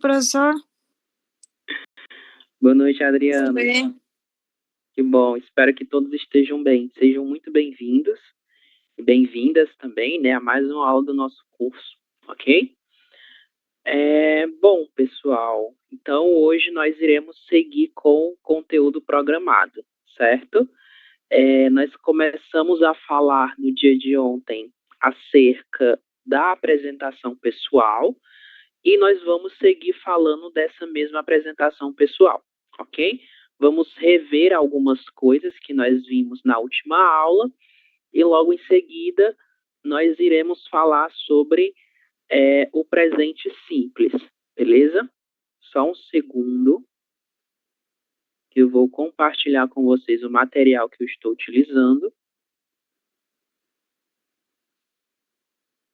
professor. Boa noite, Adriana. Tudo bem? Que bom, espero que todos estejam bem. Sejam muito bem-vindos e bem-vindas também, né, a mais uma aula do nosso curso, ok? Bom, pessoal, então hoje nós iremos seguir com o conteúdo programado, certo? Nós começamos a falar no dia de ontem acerca da apresentação pessoal e nós vamos seguir falando dessa mesma apresentação pessoal, ok? Vamos rever algumas coisas que nós vimos na última aula e logo em seguida nós iremos falar sobre o presente simples, beleza? Só um segundo que eu vou compartilhar com vocês o material que eu estou utilizando.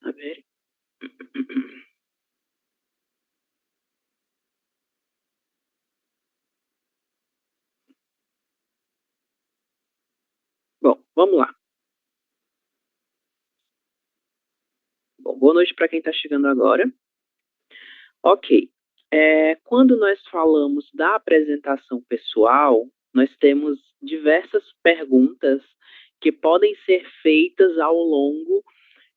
A ver. Bom, vamos lá. Bom, boa noite para quem está chegando agora. Ok. Quando nós falamos da apresentação pessoal, nós temos diversas perguntas que podem ser feitas ao longo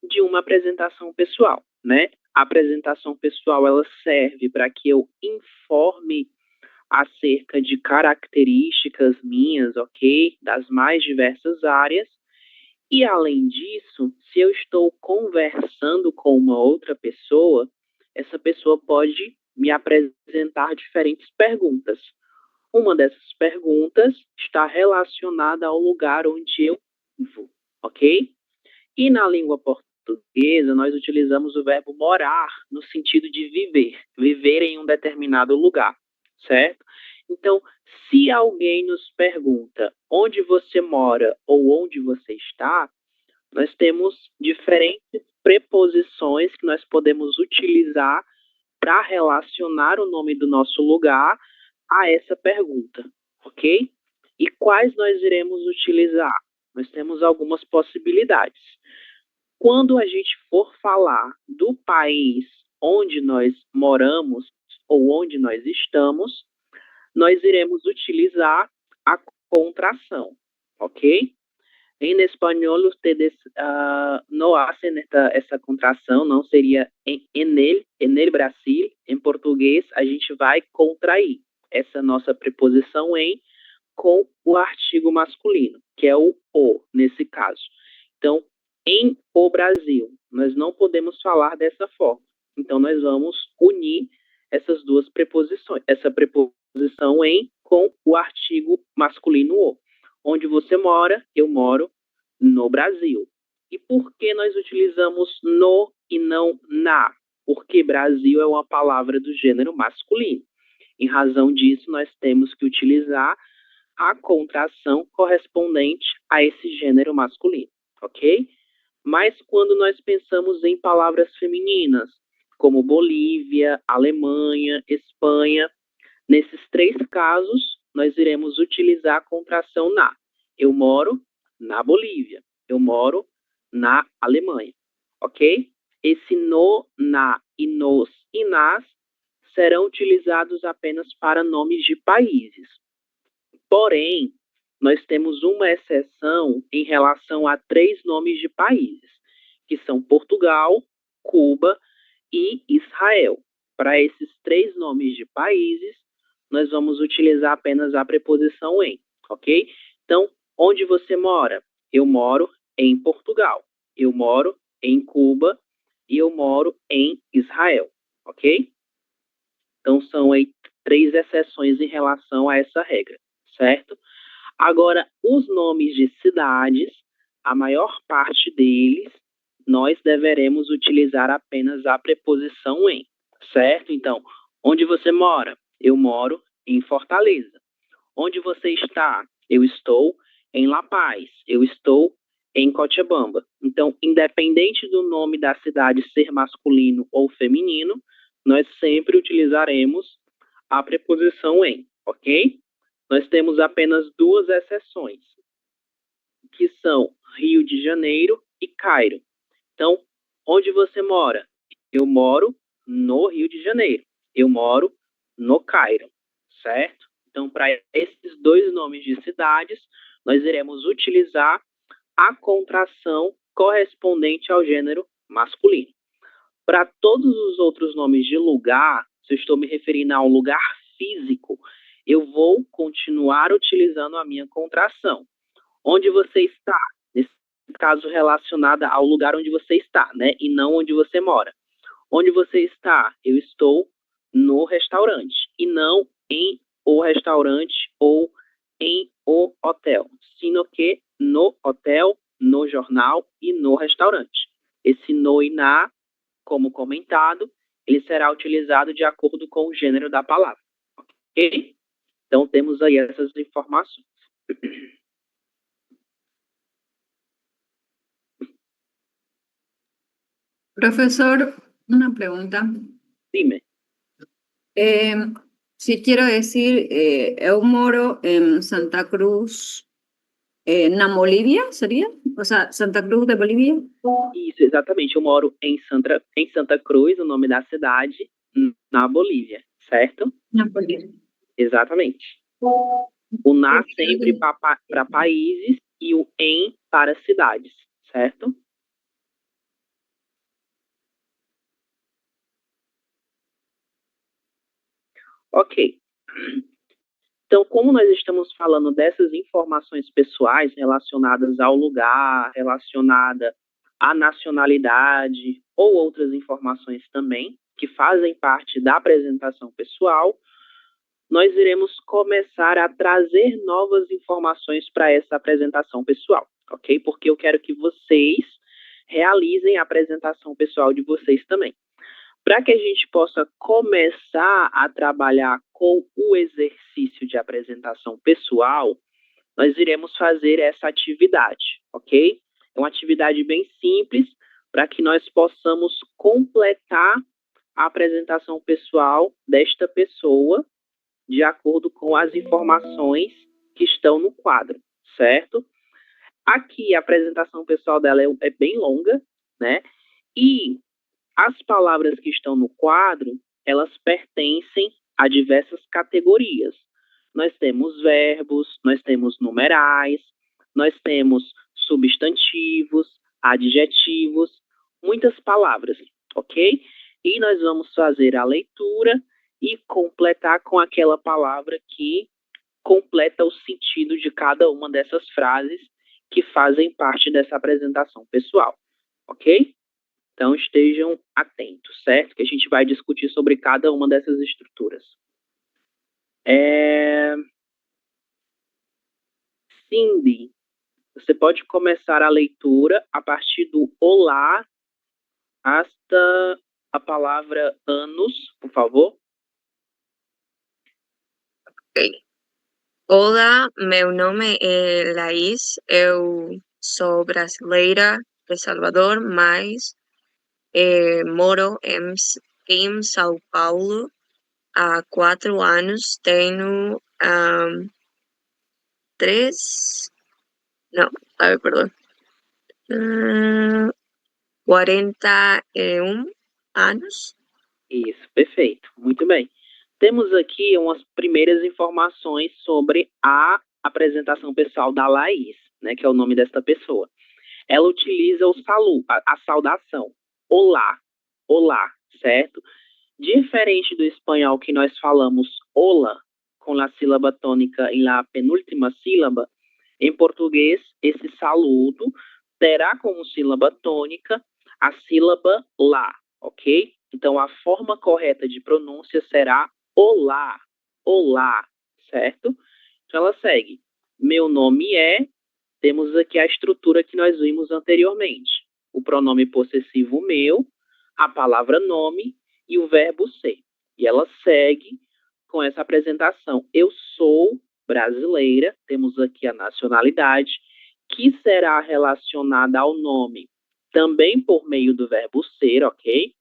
de uma apresentação pessoal, né? A apresentação pessoal, ela serve para que eu informe acerca de características minhas, ok? Das mais diversas áreas. E, além disso, se eu estou conversando com uma outra pessoa, essa pessoa pode me apresentar diferentes perguntas. Uma dessas perguntas está relacionada ao lugar onde eu vivo, ok? E na língua portuguesa, nós utilizamos o verbo morar no sentido de viver em um determinado lugar, certo? Então, se alguém nos pergunta onde você mora ou onde você está, nós temos diferentes preposições que nós podemos utilizar para relacionar o nome do nosso lugar a essa pergunta, ok? E quais nós iremos utilizar? Nós temos algumas possibilidades. Quando a gente for falar do país onde nós moramos ou onde nós estamos, nós iremos utilizar a contração, ok? En espanhol, ustedes no hacen essa contração, não seria en el Brasil. Em português, a gente vai contrair essa nossa preposição em com o artigo masculino, que é o nesse caso. Então, em o Brasil, nós não podemos falar dessa forma. Então, nós vamos unir essas duas preposições, essa preposição em com o artigo masculino o. Onde você mora, eu moro no Brasil. E por que nós utilizamos no e não na? Porque Brasil é uma palavra do gênero masculino. Em razão disso, nós temos que utilizar a contração correspondente a esse gênero masculino, ok? Mas quando nós pensamos em palavras femininas, como Bolívia, Alemanha, Espanha, nesses três casos, nós iremos utilizar a contração na. Eu moro na Bolívia. Eu moro na Alemanha, ok? Esse no, na e nos e nas serão utilizados apenas para nomes de países. Porém, nós temos uma exceção em relação a três nomes de países, que são Portugal, Cuba e Israel. Para esses três nomes de países, nós vamos utilizar apenas a preposição em, ok? Então, onde você mora? Eu moro em Portugal. Eu moro em Cuba e eu moro em Israel, ok? Então, são aí três exceções em relação a essa regra, certo? Agora, os nomes de cidades, a maior parte deles, nós deveremos utilizar apenas a preposição em, certo? Então, onde você mora? Eu moro em Fortaleza. Onde você está? Eu estou em La Paz. Eu estou em Cochabamba. Então, independente do nome da cidade ser masculino ou feminino, nós sempre utilizaremos a preposição em, ok? Nós temos apenas duas exceções, que são Rio de Janeiro e Cairo. Então, onde você mora? Eu moro no Rio de Janeiro. Eu moro no Cairo, certo? Então, para esses dois nomes de cidades, nós iremos utilizar a contração correspondente ao gênero masculino. Para todos os outros nomes de lugar, se eu estou me referindo a um lugar físico, eu vou continuar utilizando a minha contração. Onde você está? Nesse caso, relacionada ao lugar onde você está, né? E não onde você mora. Onde você está? Eu estou no restaurante e não em o restaurante ou em o hotel, sino que no hotel, no jornal e no restaurante. Esse no e na, como comentado, ele será utilizado de acordo com o gênero da palavra. Ok? Então, temos aí essas informações. Profesor, una pregunta. Dime. Si quiero decir, eu moro en Santa Cruz, na Bolívia, seria? O sea, Santa Cruz de Bolívia? Isso, exatamente. Eu moro em Santa Cruz, o nome da cidade, na Bolívia, certo? Na Bolívia. Exatamente. O na sempre para países e o em para cidades, certo? Ok. Então, como nós estamos falando dessas informações pessoais relacionadas ao lugar, relacionada à nacionalidade ou outras informações também que fazem parte da apresentação pessoal, nós iremos começar a trazer novas informações para essa apresentação pessoal, ok? Porque eu quero que vocês realizem a apresentação pessoal de vocês também. Para que a gente possa começar a trabalhar com o exercício de apresentação pessoal, nós iremos fazer essa atividade, ok? É uma atividade bem simples para que nós possamos completar a apresentação pessoal desta pessoa de acordo com as informações que estão no quadro, certo? Aqui a apresentação pessoal dela é bem longa, né? E as palavras que estão no quadro, elas pertencem a diversas categorias. Nós temos verbos, nós temos numerais, nós temos substantivos, adjetivos, muitas palavras, ok? E nós vamos fazer a leitura e completar com aquela palavra que completa o sentido de cada uma dessas frases que fazem parte dessa apresentação pessoal, ok? Então estejam atentos, certo? Que a gente vai discutir sobre cada uma dessas estruturas. Cindy, você pode começar a leitura a partir do olá hasta a palavra anos, por favor. Ok. Olá, meu nome é Laís, eu sou brasileira de Salvador, mas moro em São Paulo há 4 anos. Tenho 41 anos. Isso, perfeito, muito bem. Temos aqui umas primeiras informações sobre a apresentação pessoal da Laís, né, que é o nome desta pessoa. Ela utiliza o a saudação, olá, olá, certo? Diferente do espanhol que nós falamos hola, com a sílaba tônica em la penúltima sílaba, em português, esse saludo terá como sílaba tônica a sílaba lá, ok? Então, a forma correta de pronúncia será olá, olá, certo? Então, ela segue. Meu nome é, temos aqui a estrutura que nós vimos anteriormente. O pronome possessivo meu, a palavra nome e o verbo ser. E ela segue com essa apresentação. Eu sou brasileira, temos aqui a nacionalidade, que será relacionada ao nome também por meio do verbo ser, ok?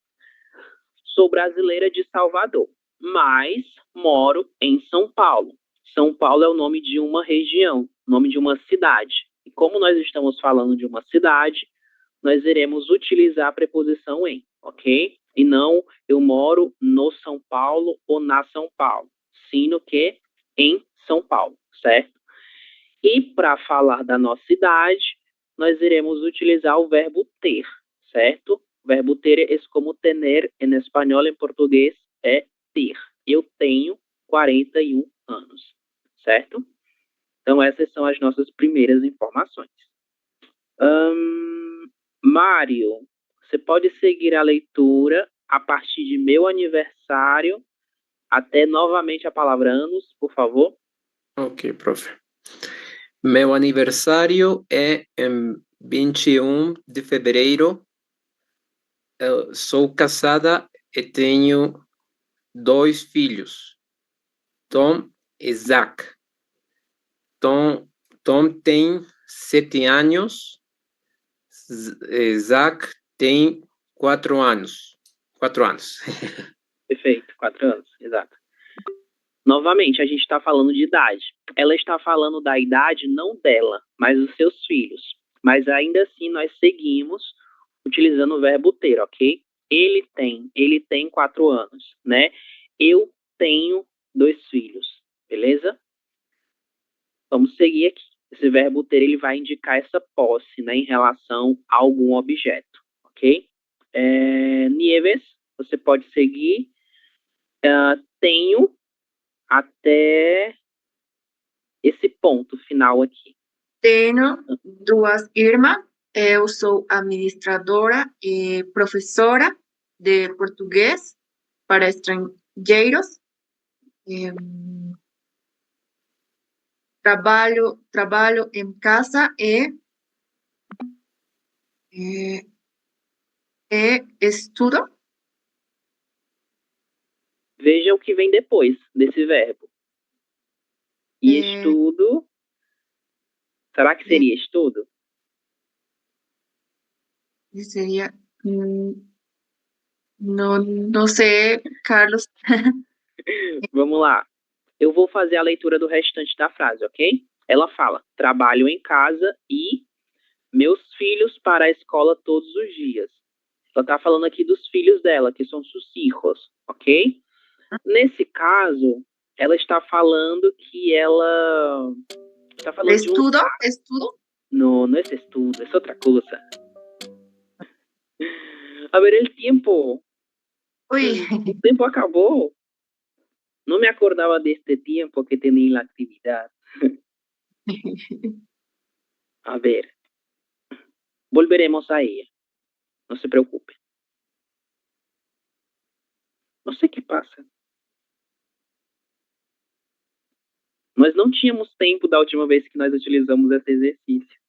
Sou brasileira de Salvador, mas moro em São Paulo. São Paulo é o nome de uma região, nome de uma cidade. E como nós estamos falando de uma cidade, nós iremos utilizar a preposição em, ok? E não eu moro no São Paulo ou na São Paulo, sino que em São Paulo, certo? E para falar da nossa idade, nós iremos utilizar o verbo ter, certo? O verbo ter é como tener em espanhol, em português é ter. Eu tenho 41 anos, certo? Então essas são as nossas primeiras informações. Mário, você pode seguir a leitura a partir de meu aniversário até novamente a palavra anos, por favor? Ok, profe. Meu aniversário é em 21 de fevereiro. Eu sou casada e tenho 2 filhos, Tom e Zach. Tom tem 7 anos, Zach tem 4 anos. 4 anos. Perfeito, 4 anos, exato. Novamente, a gente está falando de idade. Ela está falando da idade não dela, mas dos seus filhos. Mas ainda assim, nós seguimos utilizando o verbo ter, ok? Ele tem 4 anos, né? Eu tenho 2 filhos, beleza? Vamos seguir aqui. Esse verbo ter, ele vai indicar essa posse, né, em relação a algum objeto, ok? Nieves, você pode seguir. Tenho até esse ponto final aqui. Tenho 2 irmãs. Eu sou administradora e professora de português para estrangeiros. Trabalho em casa e estudo. Veja o que vem depois desse verbo. E estudo. Será que seria estudo? Seria. Não sei, Carlos. Vamos lá. Eu vou fazer a leitura do restante da frase, ok? Ela fala: trabalho em casa e meus filhos para a escola todos os dias. Ela está falando aqui dos filhos dela, que são sus hijos, ok? Nesse caso, ela está falando que ela está falando Estudo? de um... Estudo? No, no es estudo, es otra cosa. A ver, el tiempo. Oi. O tiempo acabó. No me acordaba de este tiempo que tenía en la actividad. A ver. Volveremos a ella. No se preocupe. Não sei o que passa. Nós não tínhamos tempo da última vez que nós utilizamos esse exercício.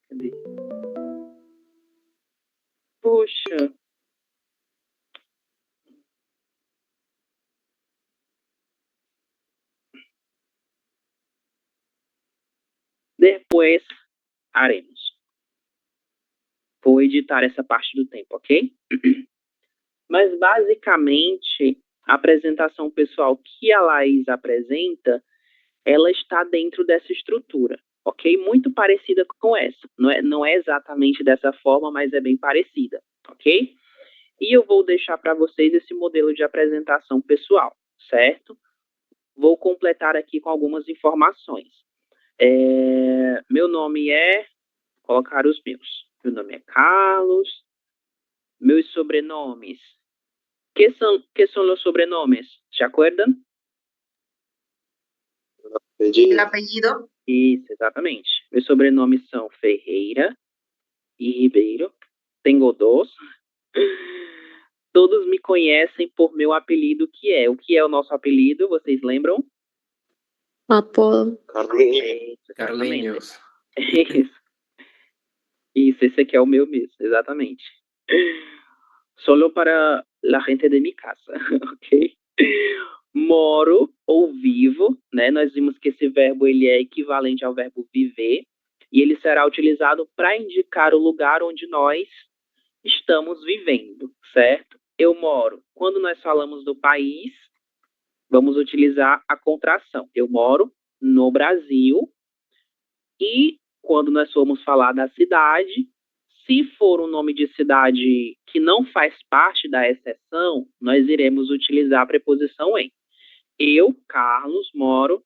Cadê? Poxa. Depois haremos. Vou editar essa parte do tempo, ok? Mas, basicamente, a apresentação pessoal que a Laís apresenta, ela está dentro dessa estrutura, ok? Muito parecida com essa. Não é exatamente dessa forma, mas é bem parecida, ok? E eu vou deixar para vocês esse modelo de apresentação pessoal, certo? Vou completar aqui com algumas informações. Meu nome é... Colocar os meus. Meu nome é Carlos. Meus sobrenomes. Que são os sobrenomes? ¿Se acuerdan? El apellido. Isso, exatamente. Meus sobrenomes são Ferreira e Ribeiro. Tenho 2. Todos me conhecem por meu apelido, que é... O que é o nosso apelido? Vocês lembram? Apodo. Carlinhos. Isso, esse aqui é o meu mesmo, exatamente. Solo para la gente de mi casa, ok? Moro ou vivo, né? Nós vimos que esse verbo ele é equivalente ao verbo viver e ele será utilizado para indicar o lugar onde nós estamos vivendo, certo? Eu moro. Quando nós falamos do país, vamos utilizar a contração. Eu moro no Brasil. E quando nós formos falar da cidade, Se for um nome de cidade que não faz parte da exceção, nós iremos utilizar a preposição em. Eu, Carlos, moro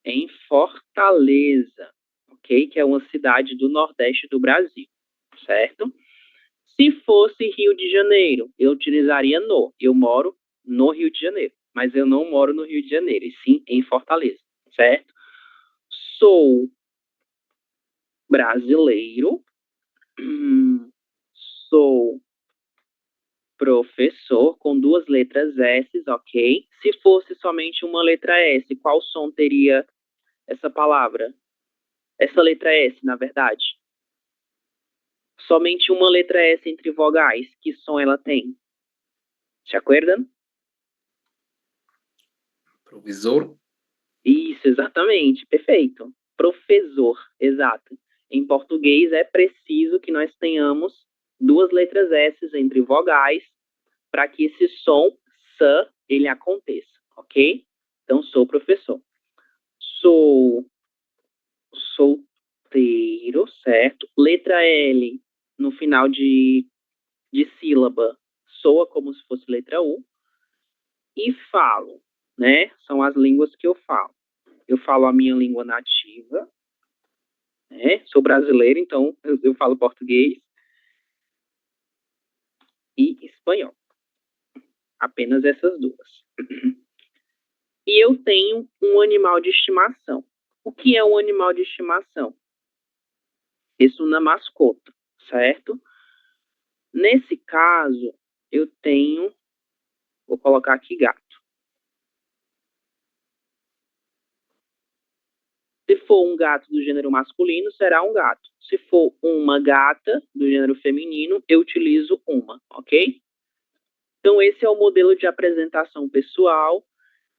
em Fortaleza, ok? Que é uma cidade do Nordeste do Brasil, certo? Se fosse Rio de Janeiro, eu utilizaria no. Eu moro no Rio de Janeiro, mas eu não moro no Rio de Janeiro, e sim em Fortaleza, certo? Sou brasileiro, sou professor, com 2 letras S, ok? Se fosse somente uma letra S, qual som teria essa palavra? Essa letra S, na verdade. Somente uma letra S entre vogais. Que som ela tem? Se acuerdam? Provisor. Isso, exatamente. Perfeito. Professor, exato. Em português é preciso que nós tenhamos 2 letras S entre vogais para que esse som S ele aconteça, ok? Então, sou professor. Sou solteiro, certo? Letra L no final de sílaba soa como se fosse letra U. E falo, né? São as línguas que eu falo. Eu falo a minha língua nativa, né? Sou brasileiro, então eu falo português e espanhol. Apenas essas 2. E eu tenho um animal de estimação. O que é um animal de estimação? Isso na mascota, certo? Nesse caso, eu tenho, vou colocar aqui gato. Se for um gato do gênero masculino, será um gato. Se for uma gata do gênero feminino, eu utilizo uma, ok? Então, esse é o modelo de apresentação pessoal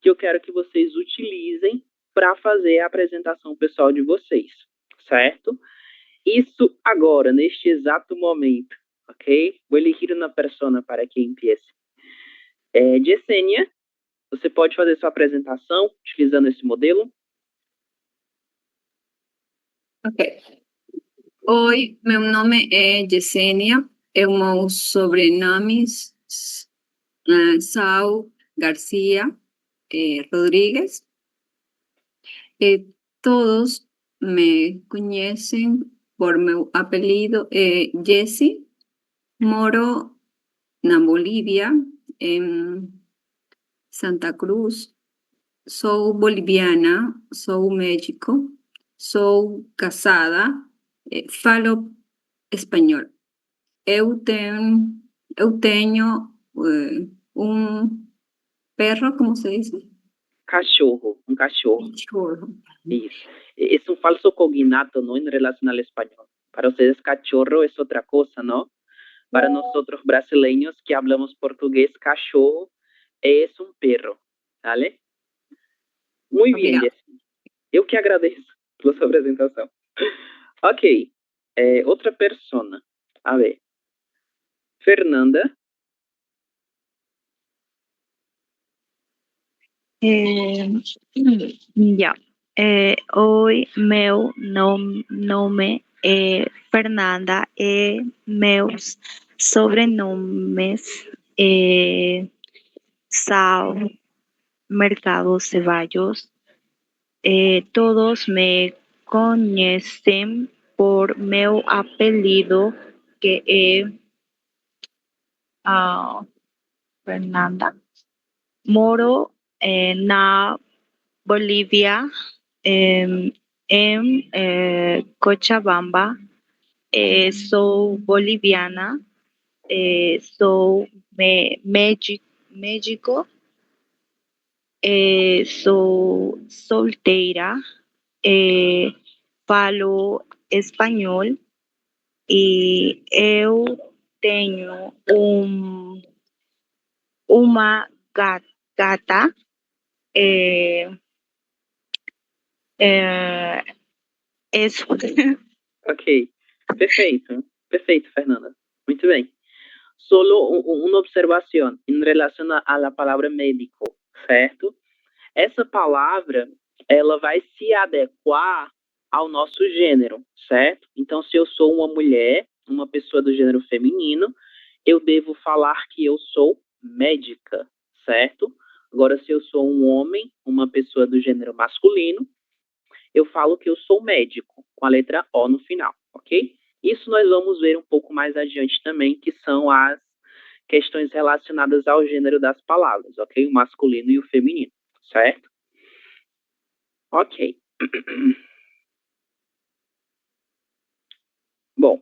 que eu quero que vocês utilizem para fazer a apresentação pessoal de vocês, certo? Isso agora, neste exato momento, ok? Vou elegir uma persona para que empiece. Yesenia, você pode fazer sua apresentação utilizando esse modelo? Ok. Oi, meu nome é Yesenia. Meus sobrenomes Sal Garcia Rodríguez. Todos me conhecem por meu apelido Jessie. Moro na Bolívia, em Santa Cruz. Sou boliviana, sou México, sou casada, falo espanhol. Eu tenho perro, como se diz? Cachorro, um cachorro. Cachorro. Isso. Es un falso cognato, ¿no? En relación al español. Para ustedes, cachorro es otra cosa, ¿no? Para nosotros brasileños que hablamos portugués, cachorro es un perro, ¿vale? Muy bien, Jessie. Eu que agradeço pela sua apresentação. Ok. Outra persona. A ver. Fernanda. Ya. Hoy meu nome é Fernanda e meus sobrenomes são Mercado Ceballos. Todos me conhecem por meu apelido, que é Fernanda. Moro na Bolívia, em Cochabamba. Sou boliviana, sou México, sou solteira, falo espanhol e eu tenho uma gata. Isso. Ok. Perfeito. Perfeito, Fernanda. Muito bem. Solo uma observação em relação a la palavra médico, certo? Essa palavra, ela vai se adequar ao nosso gênero, certo? Então, se eu sou uma mulher, uma pessoa do gênero feminino, eu devo falar que eu sou médica, certo? Agora, se eu sou um homem, uma pessoa do gênero masculino, eu falo que eu sou médico, com a letra O no final, ok? Isso nós vamos ver um pouco mais adiante também, que são as questões relacionadas ao gênero das palavras, ok? O masculino e o feminino, certo? Ok. Bom,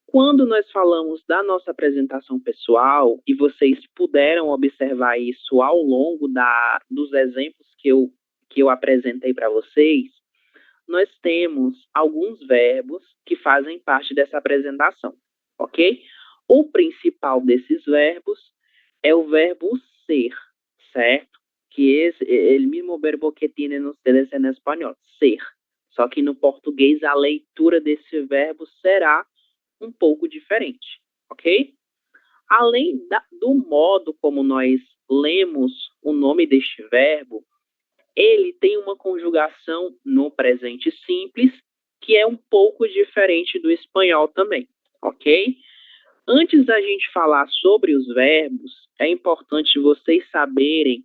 quando nós falamos da nossa apresentação pessoal, e vocês puderam observar isso ao longo dos exemplos que eu apresentei para vocês, nós temos alguns verbos que fazem parte dessa apresentação, ok? O principal desses verbos é o verbo ser, certo? Que é o mesmo verbo que tienen ustedes en español, ser. Só que no português a leitura desse verbo será um pouco diferente, ok? Além do modo como nós lemos o nome deste verbo, ele tem uma conjugação no presente simples, que é um pouco diferente do espanhol também, ok? Antes da gente falar sobre os verbos, é importante vocês saberem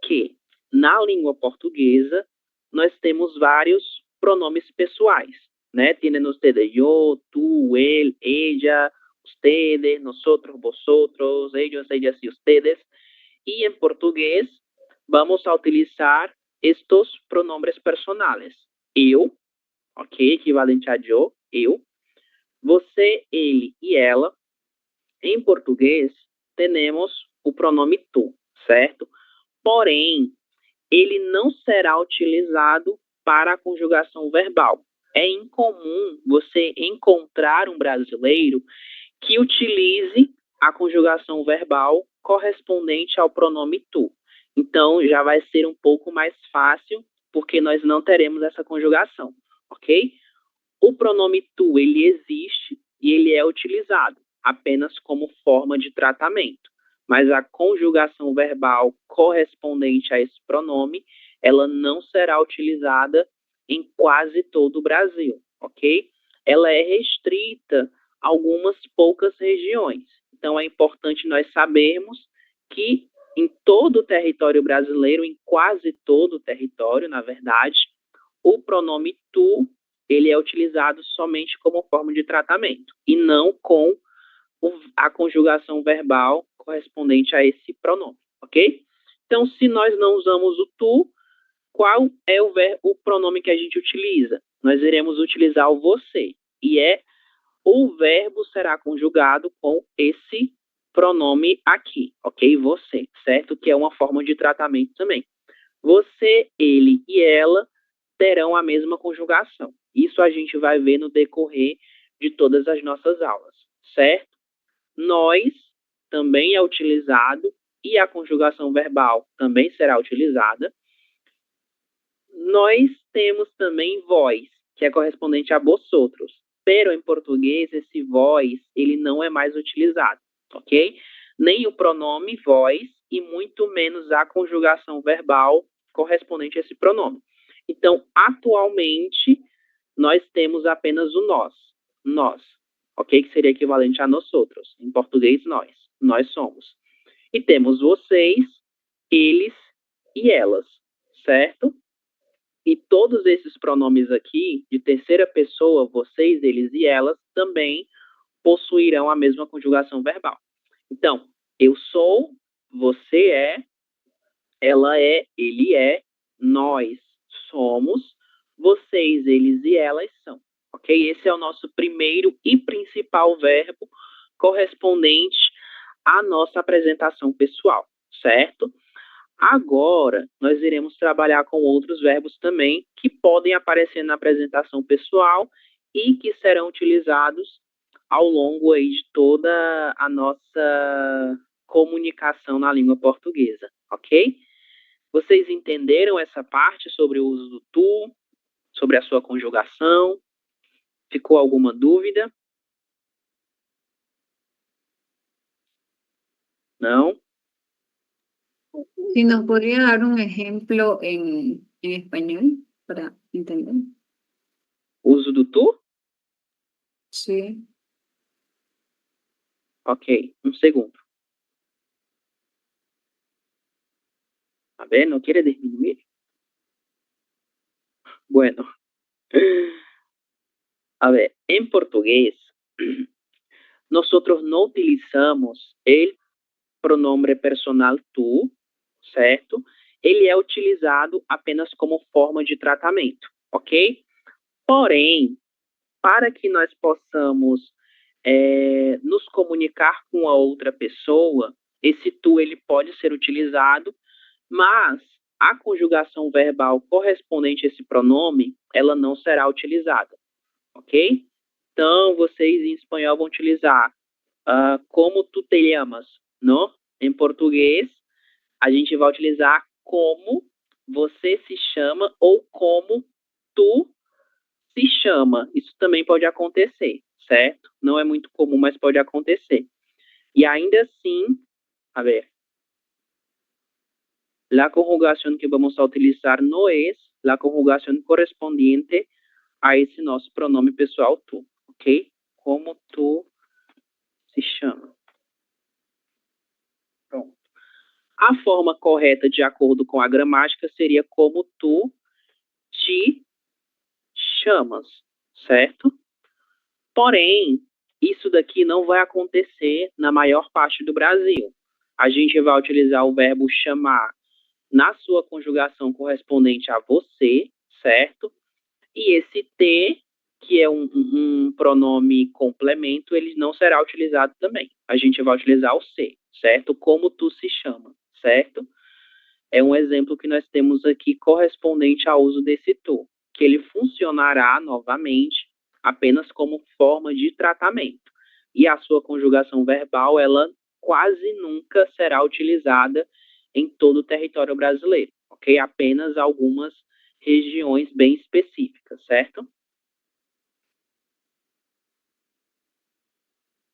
que na língua portuguesa nós temos vários pronomes pessoais, né? Tienen ustedes yo, tú, él, ella, ustedes, nosotros, vosotros, ellos, ellas y ustedes. Y en portugués vamos a utilizar estos pronombres personales. Eu, ok, equivalente a eu. Você, ele e ela. Em português, temos o pronome tu, certo? Porém, ele não será utilizado para a conjugação verbal. É incomum você encontrar um brasileiro que utilize a conjugação verbal correspondente ao pronome tu. Então, já vai ser um pouco mais fácil, porque nós não teremos essa conjugação, ok? O pronome tu, ele existe e ele é utilizado apenas como forma de tratamento. Mas a conjugação verbal correspondente a esse pronome, ela não será utilizada em quase todo o Brasil, ok? Ela é restrita a algumas poucas regiões. Então, é importante nós sabermos que em todo o território brasileiro, em quase todo o território, na verdade, o pronome tu, ele é utilizado somente como forma de tratamento e não com a conjugação verbal correspondente a esse pronome, ok? Então, se nós não usamos o tu, qual é o pronome que a gente utiliza? Nós iremos utilizar o você, e o verbo será conjugado com esse pronome aqui, ok? Você, certo? Que é uma forma de tratamento também. Você, ele e ela terão a mesma conjugação. Isso a gente vai ver no decorrer de todas as nossas aulas, certo? Nós também é utilizado e a conjugação verbal também será utilizada. Nós temos também vós, que é correspondente a vosotros. Pero em português, esse vós, ele não é mais utilizado, ok? Nem o pronome vós e muito menos a conjugação verbal correspondente a esse pronome. Então, atualmente, nós temos apenas o nós, ok? Que seria equivalente a nós outros. Em português, nós somos. E temos vocês, eles e elas, certo? E todos esses pronomes aqui, de terceira pessoa, vocês, eles e elas, também possuirão a mesma conjugação verbal. Então, eu sou, você é, ela é, ele é, nós somos, vocês, eles e elas são. Ok? Esse é o nosso primeiro e principal verbo correspondente à nossa apresentação pessoal, certo? Agora, nós iremos trabalhar com outros verbos também que podem aparecer na apresentação pessoal e que serão utilizados ao longo aí de toda a nossa comunicação na língua portuguesa, ok? Vocês entenderam essa parte sobre o uso do tu, sobre a sua conjugação? Ficou alguma dúvida? Não? Si nos podría dar un ejemplo en español para entender. Uso do tu? Sí. Ok, un segundo. A ver, ¿no quiere disminuir? Bueno, a ver, en portugués, nosotros no utilizamos el pronombre personal tu, certo? Ele é utilizado apenas como forma de tratamento, ok? Porém, para que nós possamos nos comunicar com a outra pessoa, esse tu ele pode ser utilizado, mas a conjugação verbal correspondente a esse pronome, ela não será utilizada, ok? Então, vocês em espanhol vão utilizar como tu te llamas, não? Em português, a gente vai utilizar como você se chama ou como tu se chama. Isso também pode acontecer, certo? Não é muito comum, mas pode acontecer. E ainda assim, a ver, la conjugación que vamos a utilizar no es la conjugación correspondiente a esse nosso pronome pessoal tu, ok? Como tu se chama. Pronto. A forma correta, de acordo com a gramática, seria como tu te chamas, certo? Porém, isso daqui não vai acontecer na maior parte do Brasil. A gente vai utilizar o verbo chamar na sua conjugação correspondente a você, certo? E esse te, que é um pronome complemento, ele não será utilizado também. A gente vai utilizar o se, certo? Como tu se chama, certo? É um exemplo que nós temos aqui correspondente ao uso desse tu, que ele funcionará novamente apenas como forma de tratamento. E a sua conjugação verbal, ela quase nunca será utilizada em todo o território brasileiro, ok? Apenas algumas regiões bem específicas, certo?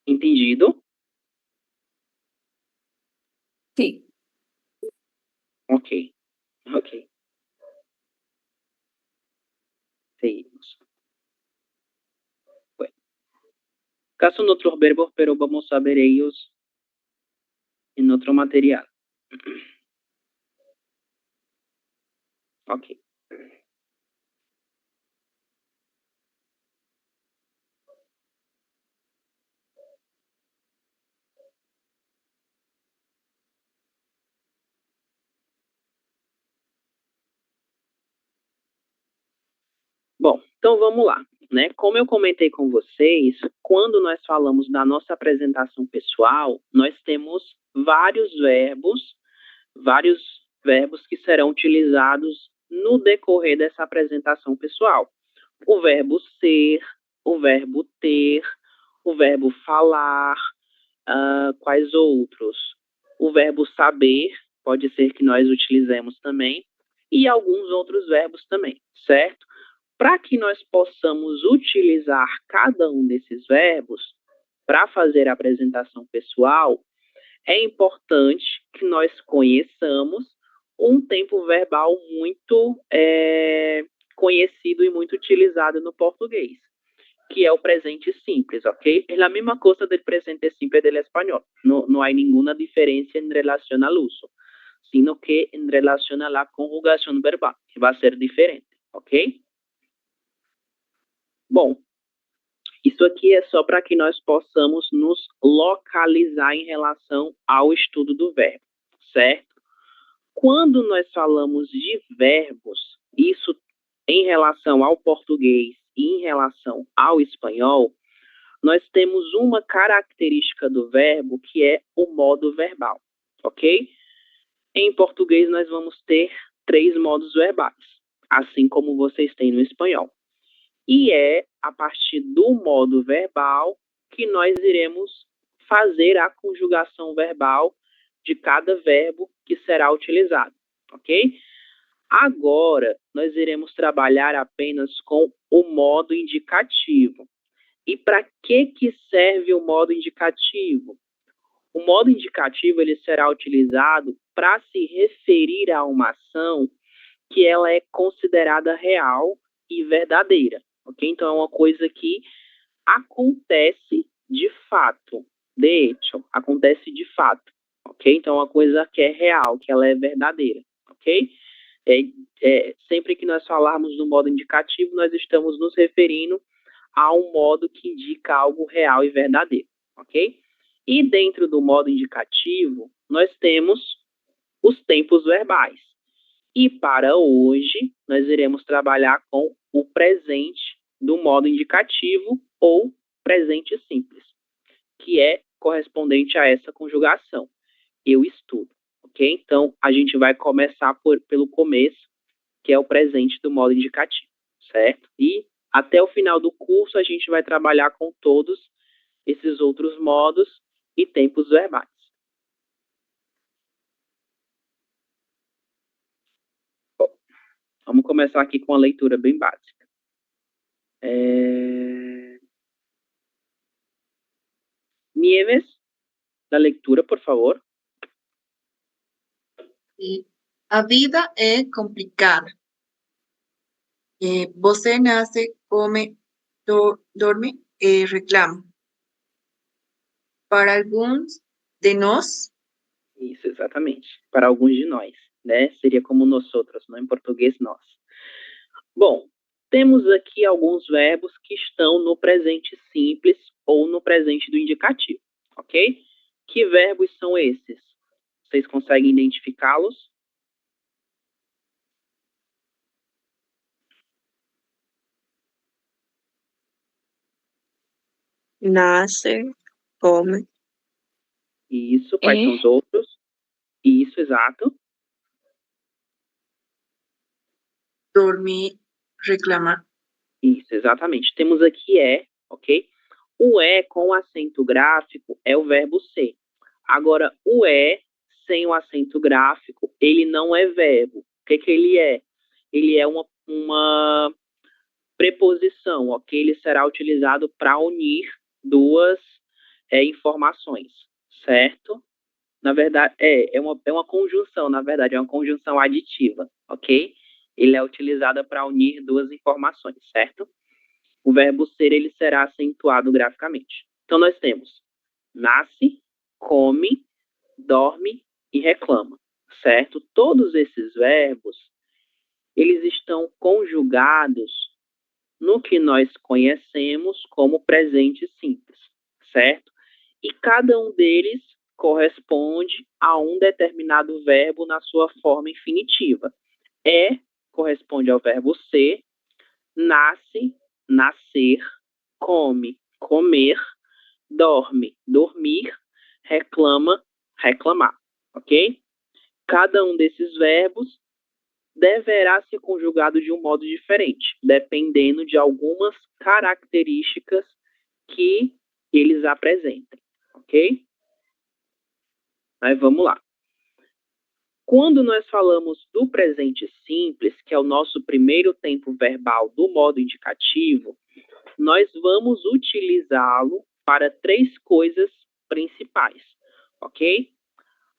Entendido? Sí. Ok, ok. Seguimos. Bueno. Acá son otros verbos, pero vamos a ver ellos en otro material. Ok. Bom, então vamos lá, né? Como eu comentei com vocês, quando nós falamos da nossa apresentação pessoal, nós temos vários verbos que serão utilizados no decorrer dessa apresentação pessoal. O verbo ser, o verbo ter, o verbo falar, quais outros? O verbo saber, pode ser que nós utilizemos também, e alguns outros verbos também, certo? Para que nós possamos utilizar cada um desses verbos para fazer a apresentação pessoal, é importante que nós conheçamos um tempo verbal muito conhecido e muito utilizado no português, que é o presente simples, ok? É a mesma coisa do presente simple del espanhol. Não há nenhuma diferença em relação ao uso, sino que em relação à conjugação verbal, que vai ser diferente, ok? Bom, isso aqui é só para que nós possamos nos localizar em relação ao estudo do verbo, certo? Quando nós falamos de verbos, isso em relação ao português e em relação ao espanhol, nós temos uma característica do verbo que é o modo verbal, ok? Em português nós vamos ter 3 modos verbais, assim como vocês têm no espanhol. E é a partir do modo verbal que nós iremos fazer a conjugação verbal de cada verbo que será utilizado, ok? Agora, nós iremos trabalhar apenas com o modo indicativo. E para que serve o modo indicativo? O modo indicativo ele será utilizado para se referir a uma ação que ela é considerada real e verdadeira, ok? Então, é uma coisa que acontece de fato, de hecho, acontece de fato, ok? Então, é uma coisa que é real, que ela é verdadeira, ok? Sempre que nós falarmos do modo indicativo, nós estamos nos referindo a um modo que indica algo real e verdadeiro, ok? E dentro do modo indicativo, nós temos os tempos verbais. E para hoje, nós iremos trabalhar com o presente do modo indicativo ou presente simples, que é correspondente a essa conjugação. Eu estudo, ok? Então, a gente vai começar pelo começo, que é o presente do modo indicativo, certo? E até o final do curso, a gente vai trabalhar com todos esses outros modos e tempos verbais. Bom, vamos começar aqui com uma leitura bem básica. Nieves, da leitura, por favor. A vida é complicada. Você nasce, come, dorme e reclama. Para alguns de nós. Isso, exatamente. Para alguns de nós, né? Seria como nós outros, não em português, nós. Bom, temos aqui alguns verbos que estão no presente simples ou no presente do indicativo, ok? Que verbos são esses? Vocês conseguem identificá-los? Nasce, come, Isso, quais são os outros? Isso, exato. Dormir, reclamar. Isso, exatamente. Temos aqui ok? O com acento gráfico é o verbo ser. Agora, o sem o acento gráfico, ele não é verbo. O que ele é? Ele é uma preposição, ok? Ele será utilizado para unir duas informações, certo? Na verdade, é uma conjunção, na verdade, é uma conjunção aditiva, ok? Ele é utilizado para unir duas informações, certo? O verbo ser, ele será acentuado graficamente. Então, nós temos nasce, come, dorme e reclama, certo? Todos esses verbos, eles estão conjugados no que nós conhecemos como presente simples, certo? E cada um deles corresponde a um determinado verbo na sua forma infinitiva. Corresponde ao verbo ser, nasce, nascer, come, comer, dorme, dormir, reclama, reclamar, ok? Cada um desses verbos deverá ser conjugado de um modo diferente, dependendo de algumas características que eles apresentem, ok? Mas vamos lá. Quando nós falamos do presente simples, que é o nosso primeiro tempo verbal do modo indicativo, nós vamos utilizá-lo para 3 coisas principais, ok?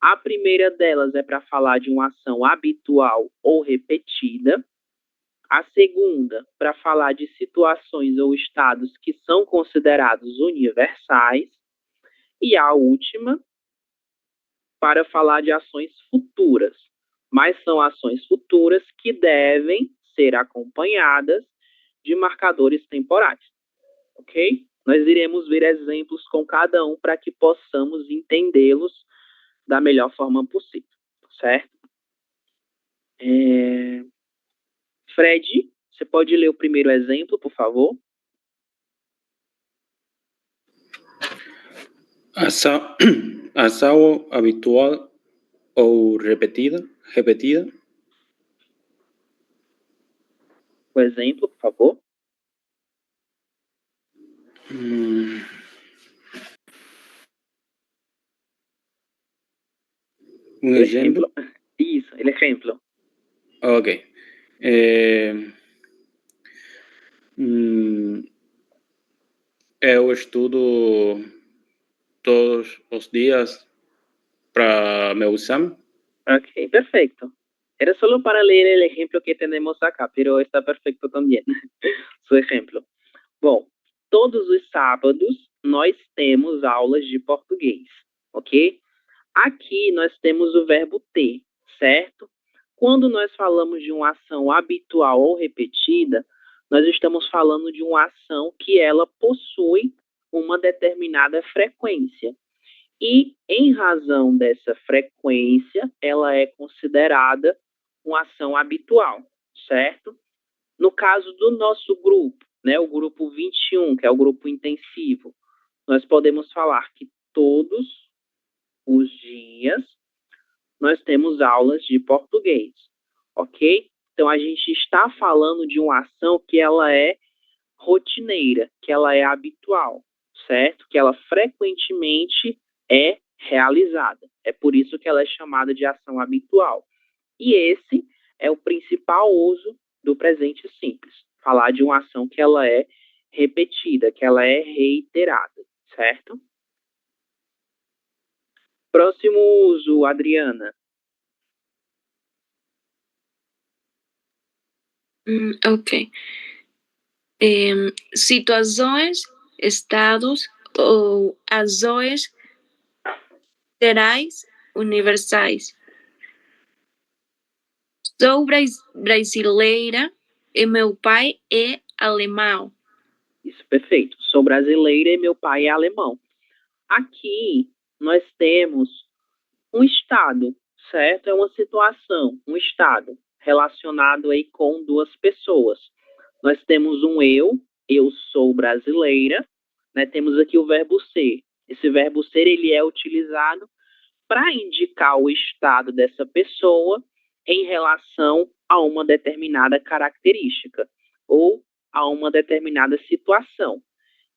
A primeira delas é para falar de uma ação habitual ou repetida. A segunda, para falar de situações ou estados que são considerados universais. E a última, para falar de ações futuras. Mas são ações futuras que devem ser acompanhadas de marcadores temporais, ok? Nós iremos ver exemplos com cada um para que possamos entendê-los da melhor forma possível, certo? Fred, você pode ler o primeiro exemplo, por favor? Ação habitual ou repetida? O exemplo, por favor. Un ejemplo. Isso, el ejemplo. Ok. Eu estudo todos os dias para meu exame. Ok, perfecto. Era solo para leer el ejemplo que tenemos acá, pero está perfecto también. Su ejemplo. Bom, todos os sábados nós temos aulas de português, ok? Aqui nós temos o verbo ter, certo? Quando nós falamos de uma ação habitual ou repetida, nós estamos falando de uma ação que ela possui uma determinada frequência. E, em razão dessa frequência, ela é considerada uma ação habitual, certo? No caso do nosso grupo, né, o grupo 21, que é o grupo intensivo, nós podemos falar que todos os dias nós temos aulas de português, ok? Então, a gente está falando de uma ação que ela é rotineira, que ela é habitual, certo? Que ela frequentemente é realizada. É por isso que ela é chamada de ação habitual. E esse é o principal uso do presente simples. Falar de uma ação que ela é repetida, que ela é reiterada, certo? Próximo uso, Adriana. Ok. Situações, estados ou ações gerais universais. Sou brasileira e meu pai é alemão. Isso, perfeito. Sou brasileira e meu pai é alemão. Aqui nós temos um estado, certo? É uma situação, um estado relacionado aí com duas pessoas. Nós temos um eu sou brasileira, né? Temos aqui o verbo ser. Esse verbo ser, ele é utilizado para indicar o estado dessa pessoa em relação a uma determinada característica ou a uma determinada situação.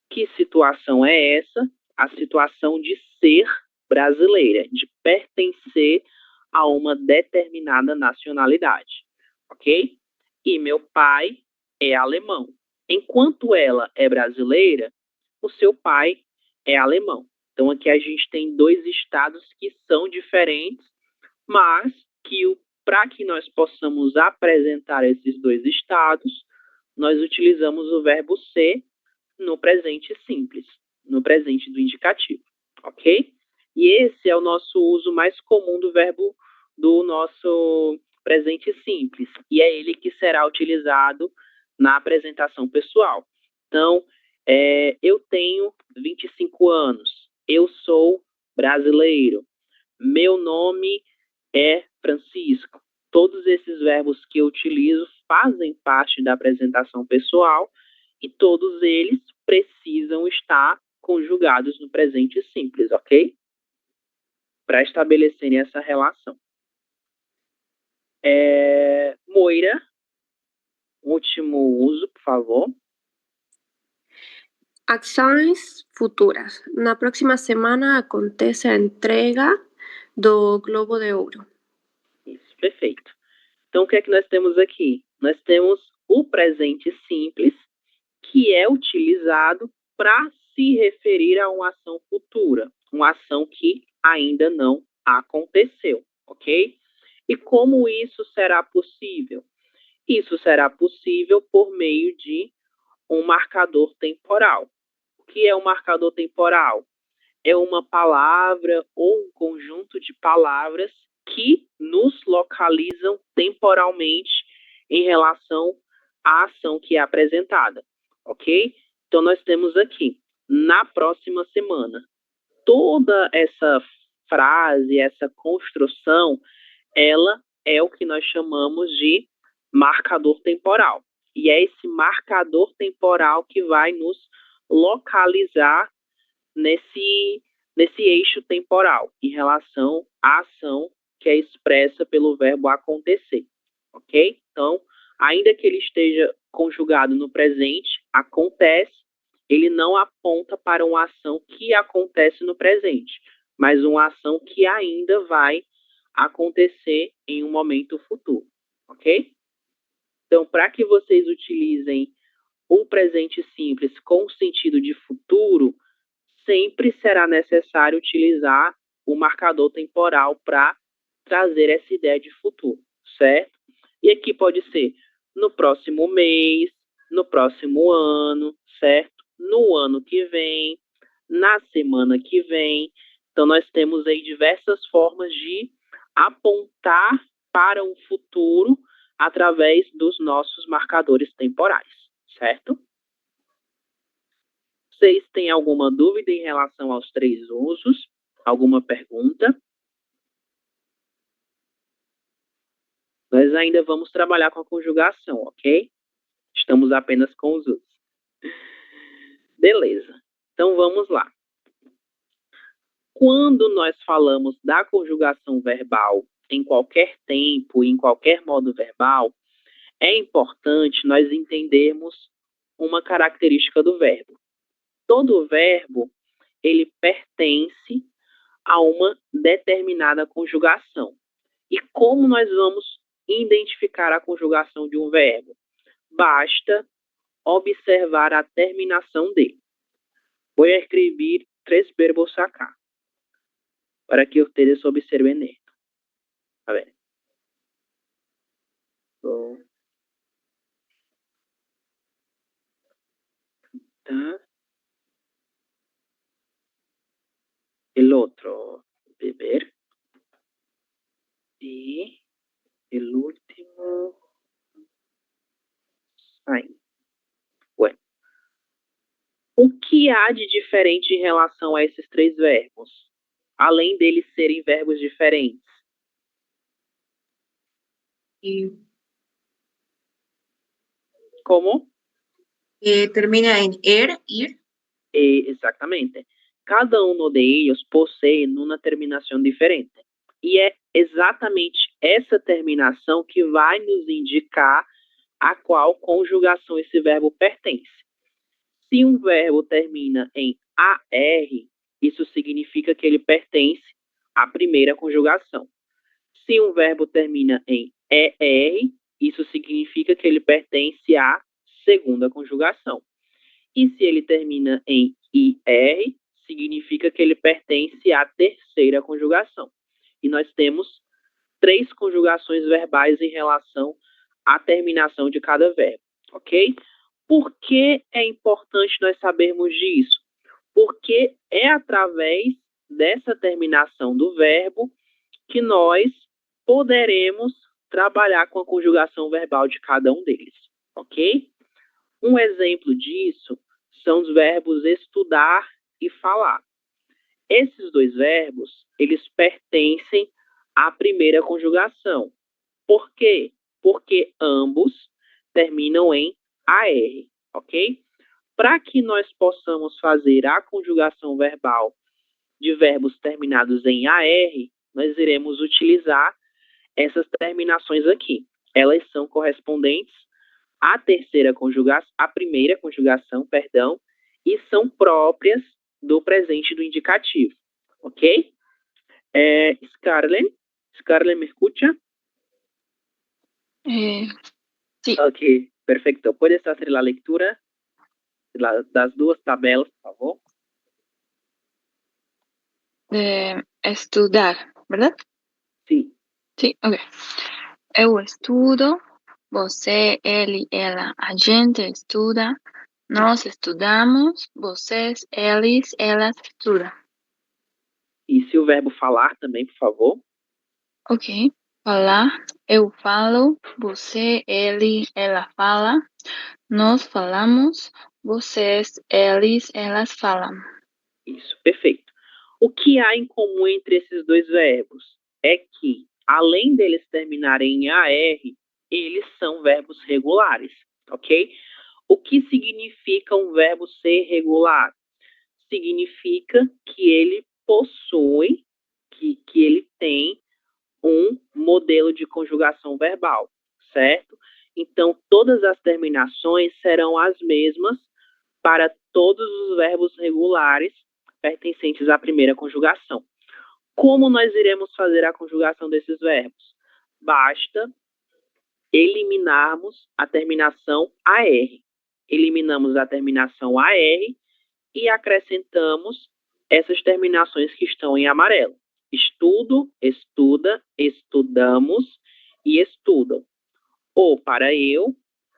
Que situação é essa? A situação de ser brasileira, de pertencer a uma determinada nacionalidade, ok? E meu pai é alemão. Enquanto ela é brasileira, o seu pai é alemão. Então aqui a gente tem dois estados que são diferentes, mas que para que nós possamos apresentar esses dois estados, nós utilizamos o verbo ser no presente simples, no presente do indicativo, ok? E esse é o nosso uso mais comum do verbo do nosso presente simples, e é ele que será utilizado na apresentação pessoal. Então, eu tenho 25 anos, eu sou brasileiro, meu nome é Francisco. Todos esses verbos que eu utilizo fazem parte da apresentação pessoal e todos eles precisam estar conjugados no presente simples, ok? Para estabelecerem essa relação. Moira, último uso, por favor. Ações futuras. Na próxima semana acontece a entrega do Globo de Ouro. Isso, perfeito. Então, o que é que nós temos aqui? Nós temos o presente simples, que é utilizado para se referir a uma ação futura, uma ação que ainda não aconteceu, ok? E como isso será possível? Isso será possível por meio de um marcador temporal. O que é um marcador temporal? É uma palavra ou um conjunto de palavras que nos localizam temporalmente em relação à ação que é apresentada, ok? Então, nós temos aqui, na próxima semana. Toda essa frase, essa construção, ela é o que nós chamamos de marcador temporal. E é esse marcador temporal que vai nos localizar nesse eixo temporal, em relação à ação que é expressa pelo verbo acontecer, ok? Então, ainda que ele esteja conjugado no presente, acontece, ele não aponta para uma ação que acontece no presente, mas uma ação que ainda vai acontecer em um momento futuro, ok? Então, para que vocês utilizem o presente simples com o sentido de futuro, sempre será necessário utilizar o marcador temporal para trazer essa ideia de futuro, certo? E aqui pode ser no próximo mês, no próximo ano, certo? No ano que vem, na semana que vem. Então, nós temos aí diversas formas de apontar para o futuro através dos nossos marcadores temporais, certo? Vocês têm alguma dúvida em relação aos 3 usos? Alguma pergunta? Nós ainda vamos trabalhar com a conjugação, ok? Estamos apenas com os usos. Beleza. Então, vamos lá. Quando nós falamos da conjugação verbal em qualquer tempo, em qualquer modo verbal, é importante nós entendermos uma característica do verbo. Todo verbo, ele pertence a uma determinada conjugação. E como nós vamos identificar a conjugação de um verbo? Basta observar a terminação dele. Vou escrever 3 verbos acá, para que ustedes observen esto. A ver. Tá. El otro, beber. Y el último, sair. Bueno. O que há de diferente em relação a esses 3 verbos? Além deles serem verbos diferentes. Y Como? termina en ir. Exatamente. Cada uno de ellos posee una terminación diferente. E é exatamente essa terminação que vai nos indicar a qual conjugação esse verbo pertence. Se um verbo termina em AR, isso significa que ele pertence à primeira conjugação. Se um verbo termina em ER, isso significa que ele pertence à segunda conjugação. E se ele termina em IR, significa que ele pertence à terceira conjugação. E nós temos 3 conjugações verbais em relação à terminação de cada verbo, ok? Por que é importante nós sabermos disso? Porque é através dessa terminação do verbo que nós poderemos trabalhar com a conjugação verbal de cada um deles, ok? Um exemplo disso são os verbos estudar e falar. Esses 2 verbos, eles pertencem à primeira conjugação. Por quê? Porque ambos terminam em AR, ok? Para que nós possamos fazer a conjugação verbal de verbos terminados em AR, nós iremos utilizar essas terminações aqui. Elas são correspondentes à primeira conjugação, e são próprias do presente do indicativo, ok? Scarlett, ¿me escucha? Sí. Ok, perfecto. ¿Puedes hacer la lectura das 2 tabelas, por favor? Estudar, ¿verdad? Sim. Sim, ok. Eu estudo, você, ele, ela, a gente estuda, nós estudamos, vocês, eles, elas estudam. E se o verbo falar também, por favor? Ok. Falar, eu falo, você, ele, ela fala, nós falamos, vocês, eles, elas falam. Isso, perfeito. O que há em comum entre esses 2 verbos é que, além deles terminarem em AR, eles são verbos regulares, ok? O que significa um verbo ser regular? Significa que ele possui, que ele tem um modelo de conjugação verbal, certo? Então, todas as terminações serão as mesmas para todos os verbos regulares pertencentes à primeira conjugação. Como nós iremos fazer a conjugação desses verbos? Basta eliminarmos a terminação AR. Eliminamos a terminação AR e acrescentamos essas terminações que estão em amarelo. Estudo, estuda, estudamos e estudam. O para eu,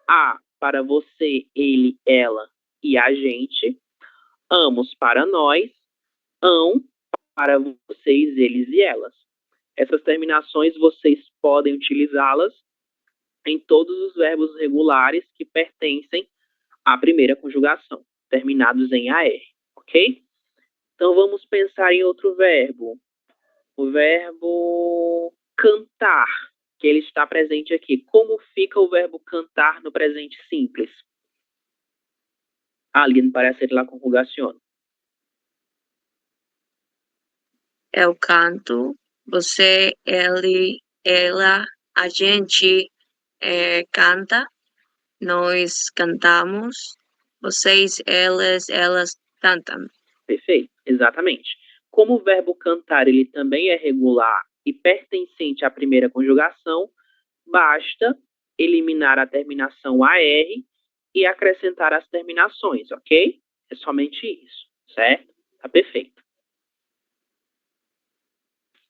a para você, ele, ela e a gente. Amos para nós, ão para vocês, eles e elas. Essas terminações vocês podem utilizá-las em todos os verbos regulares que pertencem à primeira conjugação, terminados em AR, ok? Então vamos pensar em outro verbo. O verbo cantar, que ele está presente aqui. Como fica o verbo cantar no presente simples? Alguém para hacer la conjugación. Eu canto, você, ele, ela, a gente canta, nós cantamos, vocês, elas cantam. Perfeito, exatamente. Como o verbo cantar ele também é regular e pertencente à primeira conjugação, basta eliminar a terminação AR e acrescentar as terminações, ok? É somente isso, certo? Tá perfeito.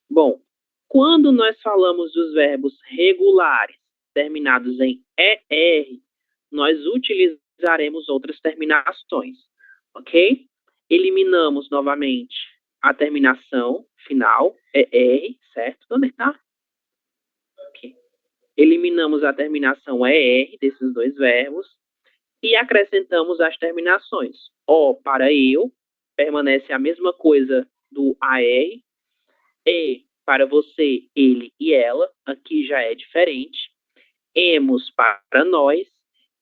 Bom, quando nós falamos dos verbos regulares terminados em ER, nós utilizaremos outras terminações, ok? Eliminamos novamente a terminação final, ER, certo? Onde está? Ok. Eliminamos a terminação ER desses dois verbos e acrescentamos as terminações. O para eu, permanece a mesma coisa do AR, e para você, ele e ela, aqui já é diferente. Emos para nós,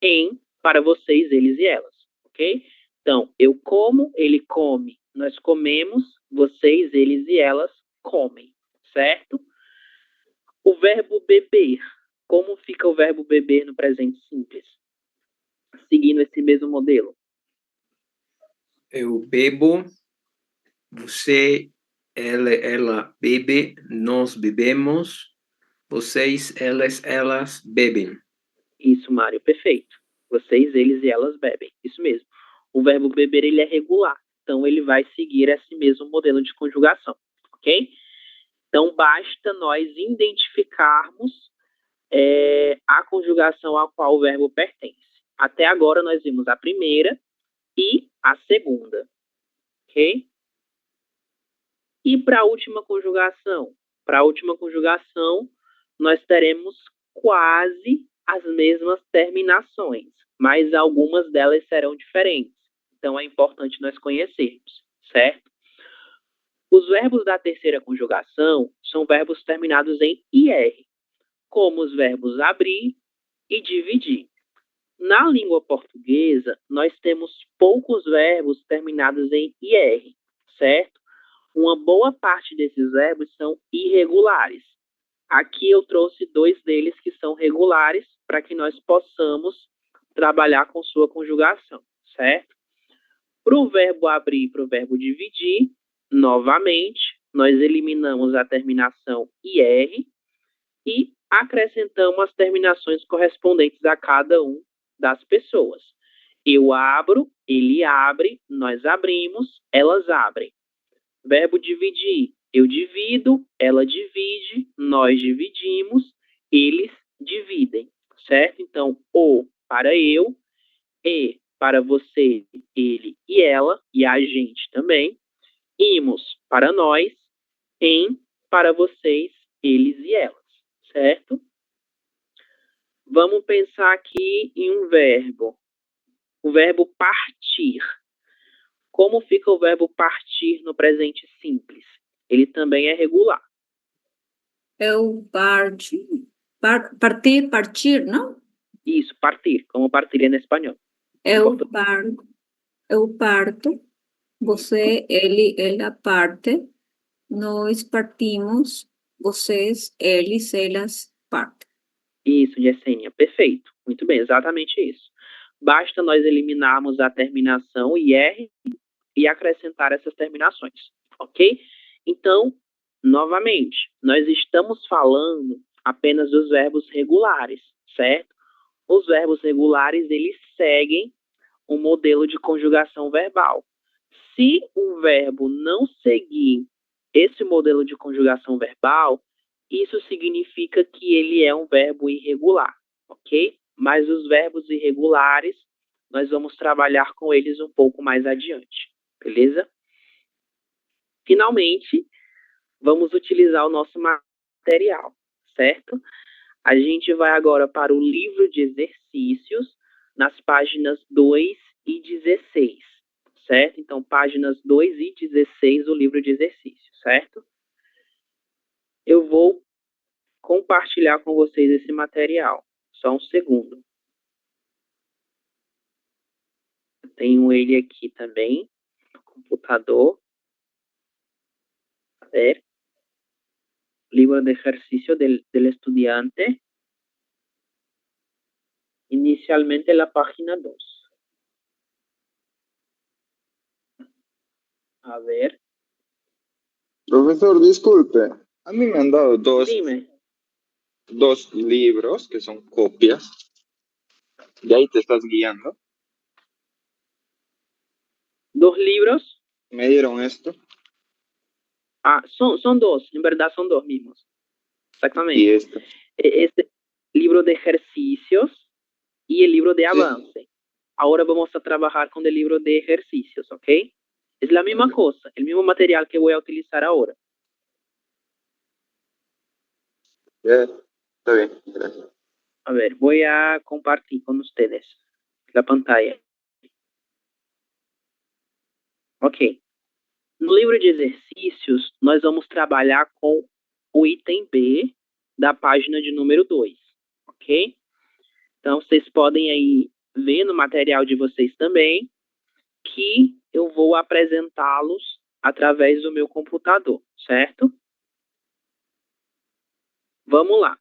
em para vocês, eles e elas, ok? Então, eu como, ele come, nós comemos, vocês, eles e elas comem, certo? O verbo beber, como fica o verbo beber no presente simples? Seguindo esse mesmo modelo. Eu bebo, você, ela bebe, nós bebemos, vocês, elas bebem. Isso, Mário, perfeito. Vocês, eles e elas bebem. Isso mesmo. O verbo beber, ele é regular. Então, ele vai seguir esse mesmo modelo de conjugação, ok? Então, basta nós identificarmos a conjugação a qual o verbo pertence. Até agora, nós vimos a primeira e a segunda, ok? E para a última conjugação? Para a última conjugação, nós teremos quase as mesmas terminações, mas algumas delas serão diferentes. Então, é importante nós conhecermos, certo? Os verbos da terceira conjugação são verbos terminados em IR, como os verbos abrir e dividir. Na língua portuguesa, nós temos poucos verbos terminados em IR, certo? Uma boa parte desses verbos são irregulares. Aqui eu trouxe 2 deles que são regulares para que nós possamos trabalhar com sua conjugação, certo? Para o verbo abrir e para o verbo dividir, novamente, nós eliminamos a terminação IR e acrescentamos as terminações correspondentes a cada um das pessoas. Eu abro, ele abre, nós abrimos, elas abrem. Verbo dividir, eu divido, ela divide, nós dividimos, eles dividem, certo? Então, o para eu, e para você, ele e ela, e a gente também. Imos para nós, em para vocês, eles e elas, certo? Vamos pensar aqui em um verbo. O verbo partir. Como fica o verbo partir no presente simples? Ele também é regular. Eu partir, não? Isso, partir, como partir em espanhol. Eu parto, você, ele, ela parte, nós partimos, vocês, eles, elas partem. Isso, Yesenia, perfeito. Muito bem, exatamente isso. Basta nós eliminarmos a terminação IR e acrescentar essas terminações, ok? Então, novamente, nós estamos falando apenas dos verbos regulares, certo? Os verbos regulares, eles seguem um modelo de conjugação verbal. Se um verbo não seguir esse modelo de conjugação verbal, isso significa que ele é um verbo irregular, ok? Mas os verbos irregulares, nós vamos trabalhar com eles um pouco mais adiante, beleza? Finalmente, vamos utilizar o nosso material, certo? A gente vai agora para o livro de exercícios, nas páginas 2 e 16, certo? Então, páginas 2 e 16 do livro de exercícios, certo? Eu vou compartilhar com vocês esse material. Só um segundo. Eu tenho ele aqui também, no computador. A ver. Libro de ejercicio del estudiante. Inicialmente la página 2. A ver. Profesor, disculpe, a mí me han dado Dime. dos libros que son copias. ¿Y ahí te estás guiando? ¿Dos libros? Me dieron esto Ah, son dos. En verdad son dos mismos. y Exactamente. esto. Este libro de ejercicios y el libro de Sí. avance. Ahora vamos a trabajar con el libro de ejercicios, ¿ok? Es la misma cosa, el mismo material que voy a utilizar ahora. Está bien, gracias. A ver, voy a compartir con ustedes la pantalla. Ok. No livro de exercícios, nós vamos trabalhar com o item B da página de número 2, ok? Então, vocês podem aí ver no material de vocês também que eu vou apresentá-los através do meu computador, certo? Vamos lá.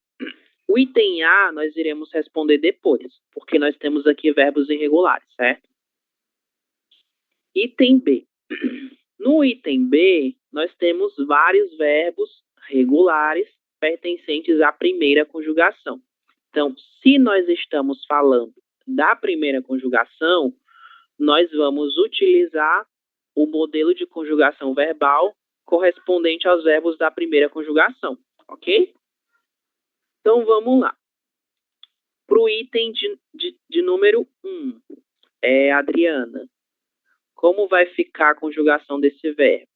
O item A nós iremos responder depois, porque nós temos aqui verbos irregulares, certo? Item B. No item B, nós temos vários verbos regulares pertencentes à primeira conjugação. Então, se nós estamos falando da primeira conjugação, nós vamos utilizar o modelo de conjugação verbal correspondente aos verbos da primeira conjugação, ok? Então, vamos lá. Para o item de número 1, Adriana, como vai ficar a conjugação desse verbo?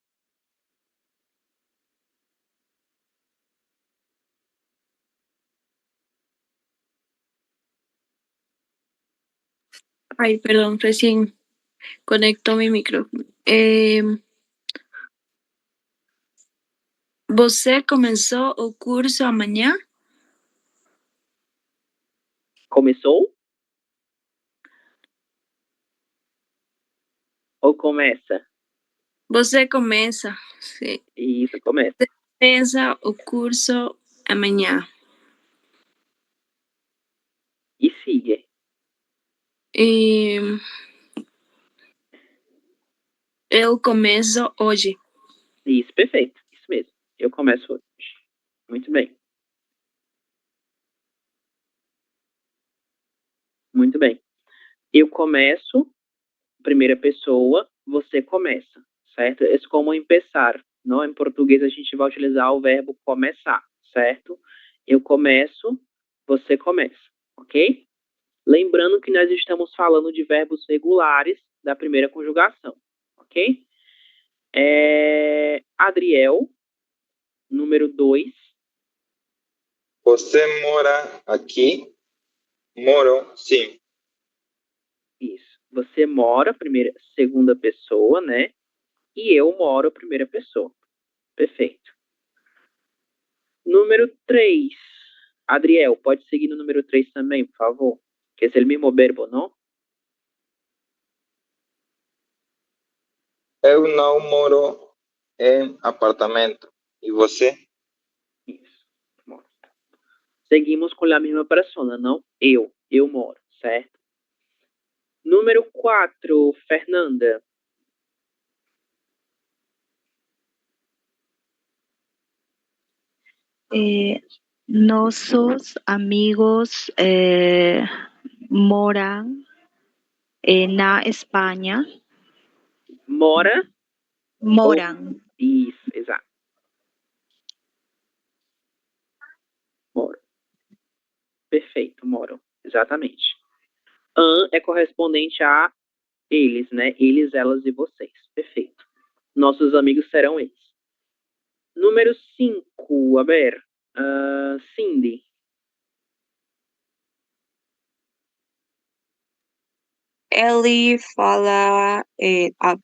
Ay, perdón, recién conecto mi micrófono. Você começou o curso amanhã? Começou? Ou começa? Você começa. Sim. Isso, começa. Começa o curso amanhã. E siga. E eu começo hoje. Isso, perfeito. Isso mesmo. Eu começo hoje. Muito bem. Muito bem. Eu começo, primeira pessoa, você começa, certo? É como empezar, não? Em português a gente vai utilizar o verbo começar, certo? Eu começo, você começa, ok? Lembrando que nós estamos falando de verbos regulares da primeira conjugação, ok? Adriel, número 2. Você mora aqui? Moro, sim. Isso. Você mora, segunda pessoa, né? E eu moro, primeira pessoa. Perfeito. Número 3. Adriel, pode seguir no número 3 também, por favor? Que é o mesmo verbo, não? Eu não moro em apartamento. E você? Isso. Moro. Seguimos com a mesma persona, não? Eu moro, certo? Número 4, Fernanda. Nossos amigos moram na Espanha. Mora? Moram. Isso, exato. Moro. Perfeito, moram. Exatamente. An é correspondente a Eles, né? Eles, elas e vocês. Perfeito. Nossos amigos serão eles. Número 5, a ver. Cindy. Ele fala,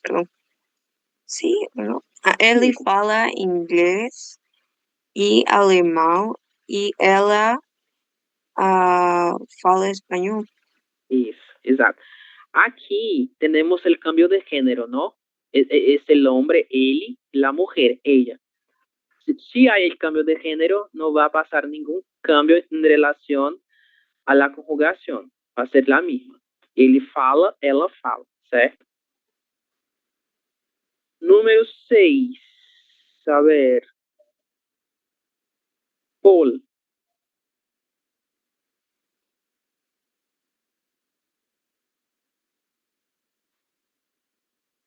perdão. Sim, não. Ele fala inglês e alemão e ela fala espanhol. Isso, exato. Aquí tenemos el cambio de género, ¿no? Es el hombre, él, la mujer, ella. Si hay el cambio de género, no va a pasar ningún cambio en relación a la conjugación. Va a ser la misma. Ele fala, ela fala, certo? Número 6. A ver. Paul.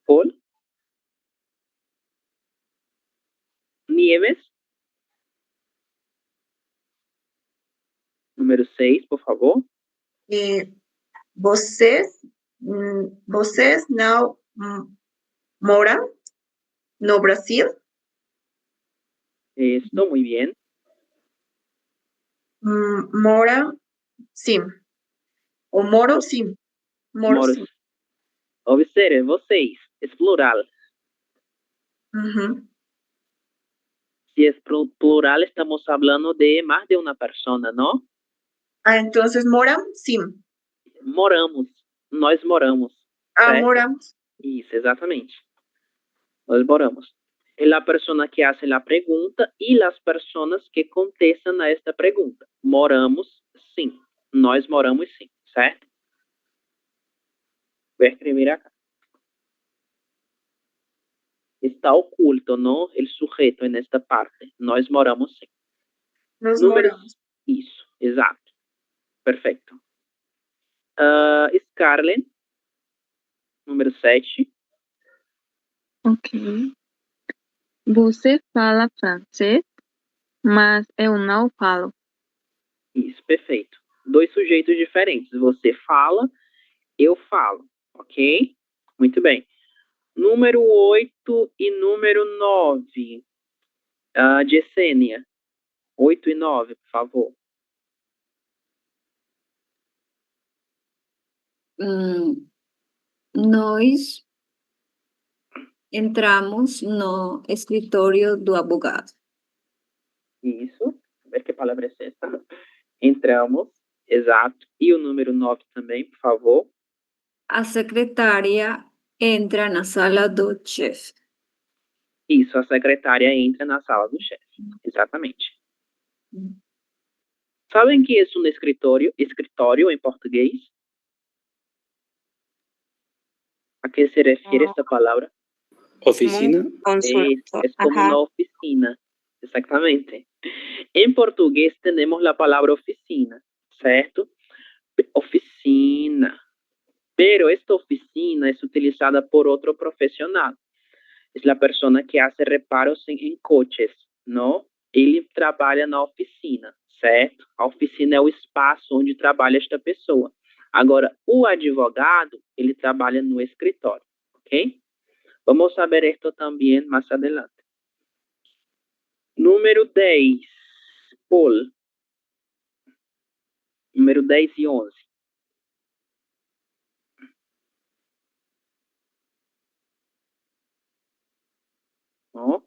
Paul. Nieves. Número 6, por favor. Vocês não moram no Brasil? Esto, muy bien. Moram, sim. O moro, sim. Moro, Moros. sim. Observe, vocês. Es plural. Uhum. Si es plural, estamos hablando de más de una persona, ¿no? Entonces moram, sim. Moramos. Nós moramos. certo? Moramos. Isso, exatamente. Nós moramos. É a pessoa que hace la pregunta e as pessoas que contestam a esta pergunta. Moramos, sim. Nós moramos, sim. Certo? Vou escrever acá. Está oculto, ¿no? El sujeto en esta parte. Nós moramos, sim. Nós Número... moramos. Isso, exato. Perfeito. Scarlett, número 7. Ok. Você fala francês, mas eu não falo. Isso, perfeito. Dois sujeitos diferentes. Você fala, eu falo. Ok? Muito bem. Número 8 e número 9. Yesenia. 8 e 9, por favor. Nós entramos no escritório do advogado. Isso. A ver que palavra é essa. Entramos. Exato. E o número 9 também, por favor. A secretária entra na sala do chefe. Isso, a secretária entra na sala do chefe. Exatamente. Sabem que é um escritório em português? A que se refere esta palavra? Oficina. Es como una oficina. Exactamente. En portugués tenemos la palabra oficina, ¿cierto? Oficina. Pero esta oficina es utilizada por otro profesional. Es la persona que hace reparos en coches, ¿no? Ele trabalha na oficina, certo? A oficina é o espaço onde trabalha esta pessoa. Agora, o advogado, ele trabalha no escritório, ok? Vamos saber esto también más adelante. Número 10, Paul. Número 10 e 11. Oh.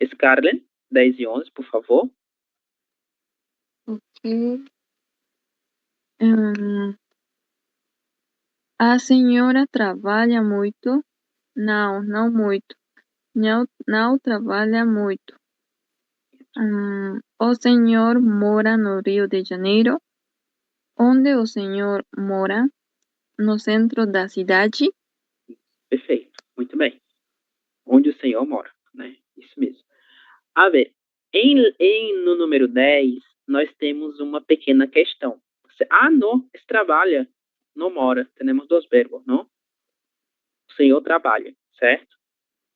Scarlett, 10 e 11, por favor. Ok. A senhora trabalha muito? Não, não muito. Não trabalha muito. O senhor mora no Rio de Janeiro? Onde o senhor mora? No centro da cidade? Perfeito, muito bem. Onde o senhor mora, né? Isso mesmo. A ver, no número 10, nós temos uma pequena questão. Não, trabalha, não mora. Temos dois verbos, não? O senhor trabalha, certo?